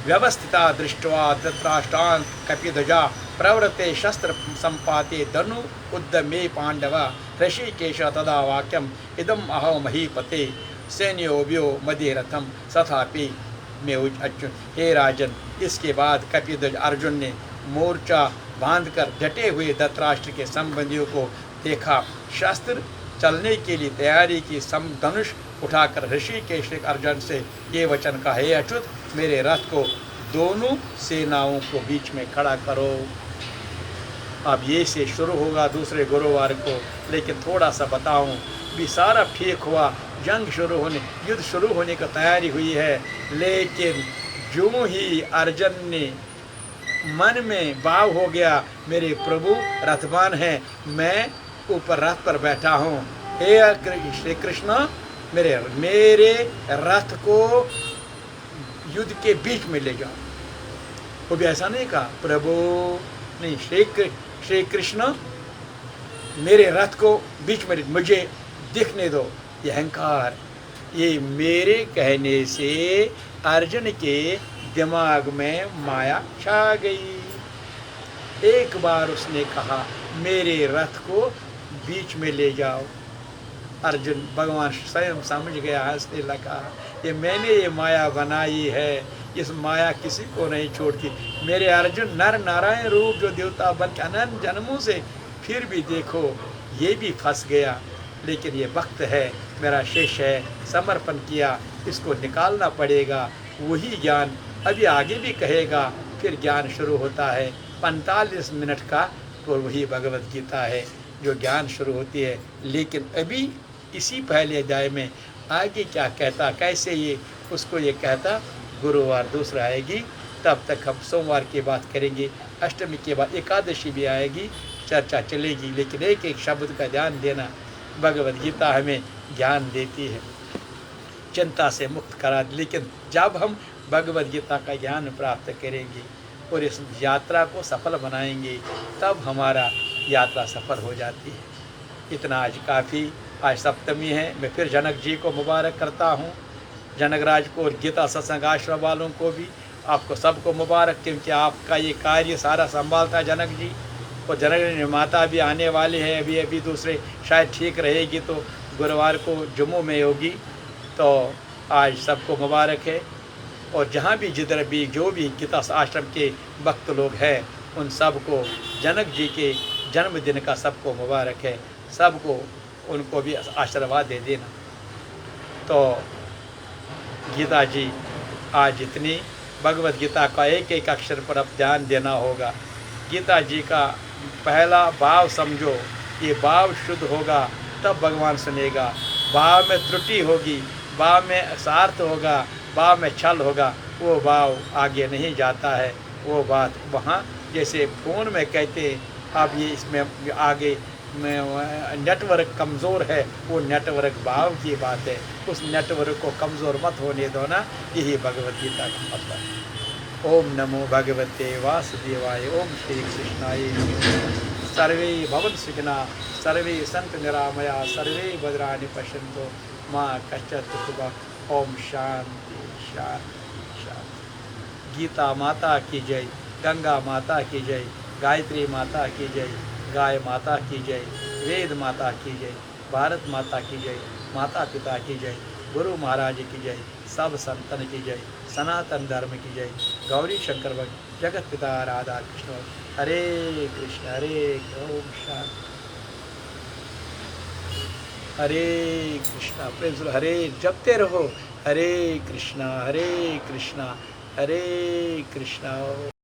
व्यवस्थिता दृष्ट्वा धृतराष्ट्रान् कपिध्वजा प्रवृत्ते शस्त्र संपाते धनु उद्यमे पांडव ऋषिकेश तदा वाक्यम इदम अहो महीपते सैन्योव्यो मदे रथम तथापि में अर्जुन। हे राजन, इसके बाद कपिध्वज अर्जुन ने मोर्चा बांधकर डटे हुए धृतराष्ट्र के संबंधियों को देखा। शस्त्र चलने के लिए तैयारी की, धनुष उठाकर ऋषिकेश अर्जुन से ये वचन कहा, हे अच्युत, मेरे रथ को दोनों सेनाओं को बीच में खड़ा करो। अब ये से शुरू होगा दूसरे गुरुवार को, लेकिन थोड़ा सा बताऊं भी, सारा ठीक हुआ, जंग शुरू होने, युद्ध शुरू होने की तैयारी हुई है। लेकिन जो ही अर्जुन ने मन में भाव हो गया, मेरे प्रभु रथवान हैं, मैं ऊपर रथ पर बैठा हूँ, हे श्री कृष्ण मेरे रथ को युद्ध के बीच में ले जाओ। वो भी ऐसा नहीं कहा प्रभु, नहीं, श्री कृष्ण मेरे रथ को बीच में मुझे दिखने दो। ये अहंकार, ये मेरे कहने से अर्जुन के दिमाग में माया छा गई। एक बार उसने कहा मेरे रथ को बीच में ले जाओ। अर्जुन भगवान स्वयं समझ गया, हंसने लगा, ये मैंने ये माया बनाई है, इस माया किसी को नहीं छोड़ती। मेरे अर्जुन नर नारायण रूप जो देवता बन के अनंत जन्मों से, फिर भी देखो ये भी फंस गया। लेकिन ये वक्त है, मेरा शिष्य है, समर्पण किया, इसको निकालना पड़ेगा। वही ज्ञान अभी आगे भी कहेगा, फिर ज्ञान शुरू होता है 45 मिनट का, तो वही भगवत गीता है जो ज्ञान शुरू होती है। लेकिन अभी इसी पहले अध्याय में आगे क्या कहता, कैसे ये उसको ये कहता, गुरुवार दूसरा आएगी, तब तक हम सोमवार की बात करेंगे, अष्टमी के बाद एकादशी भी आएगी, चर्चा चलेगी। लेकिन एक एक शब्द का ध्यान देना, भगवद गीता हमें ज्ञान देती है, चिंता से मुक्त करा। लेकिन जब हम भगवद गीता का ज्ञान प्राप्त करेंगे और इस यात्रा को सफल बनाएंगे, तब हमारा यात्रा सफल हो जाती है। इतना आज काफ़ी। आज सप्तमी है, मैं फिर जनक जी को मुबारक करता हूँ, जनक राज को और गीता सत्संग आश्रम वालों को भी, आपको सबको मुबारक, क्योंकि आपका ये कार्य सारा संभालता है जनक जी। और जनक माता भी आने वाले हैं, अभी दूसरे शायद ठीक रहेगी तो गुरुवार को जम्मू में होगी। तो आज सबको मुबारक है। और जहाँ भी जिधर भी जो भी गीता आश्रम के भक्त लोग हैं, उन सबको जनक जी के जन्मदिन का सबको मुबारक है। सबको उनको भी आशीर्वाद दे देना। तो गीता जी आज इतनी, भगवद गीता का एक एक अक्षर पर अब ध्यान देना होगा। गीता जी का पहला भाव समझो, ये भाव शुद्ध होगा तब भगवान सुनेगा। भाव में त्रुटि होगी, भाव में स्वार्थ होगा, भाव में छल होगा, वो भाव आगे नहीं जाता है। वो बात वहाँ जैसे फ़ोन में कहते, अब ये इसमें आगे में नेटवर्क कमज़ोर है, वो नेटवर्क भाव की बात है, उस नेटवर्क को कमज़ोर मत होने दो ना। यही भगवद गीता का मतलब है। ओम नमो भगवते वासुदेवाय, ओम श्री कृष्णाय नमः। सर्वे भवन्तु सुखिनः, सर्वे सन्तु निरामया, सर्वे भद्राणि पश्यन्तु मा कश्चित् दुःखभाग्। ओम शांति शांति शांति। गीता माता की जय, गंगा माता की जय, गायत्री माता की जय, गाय माता की जय, वेद माता की जय, भारत माता की जय, माता पिता की जय, गुरु महाराज की जय, सब संतन की जय, सनातन धर्म की जय, गौरी शंकर भक्त, जगत पिता राधा कृष्ण। हरे कृष्ण हरे ओम शांति। हरे कृष्णा, प्रेम हरे जपते रहो, हरे कृष्णा हरे कृष्णा हरे कृष्णा।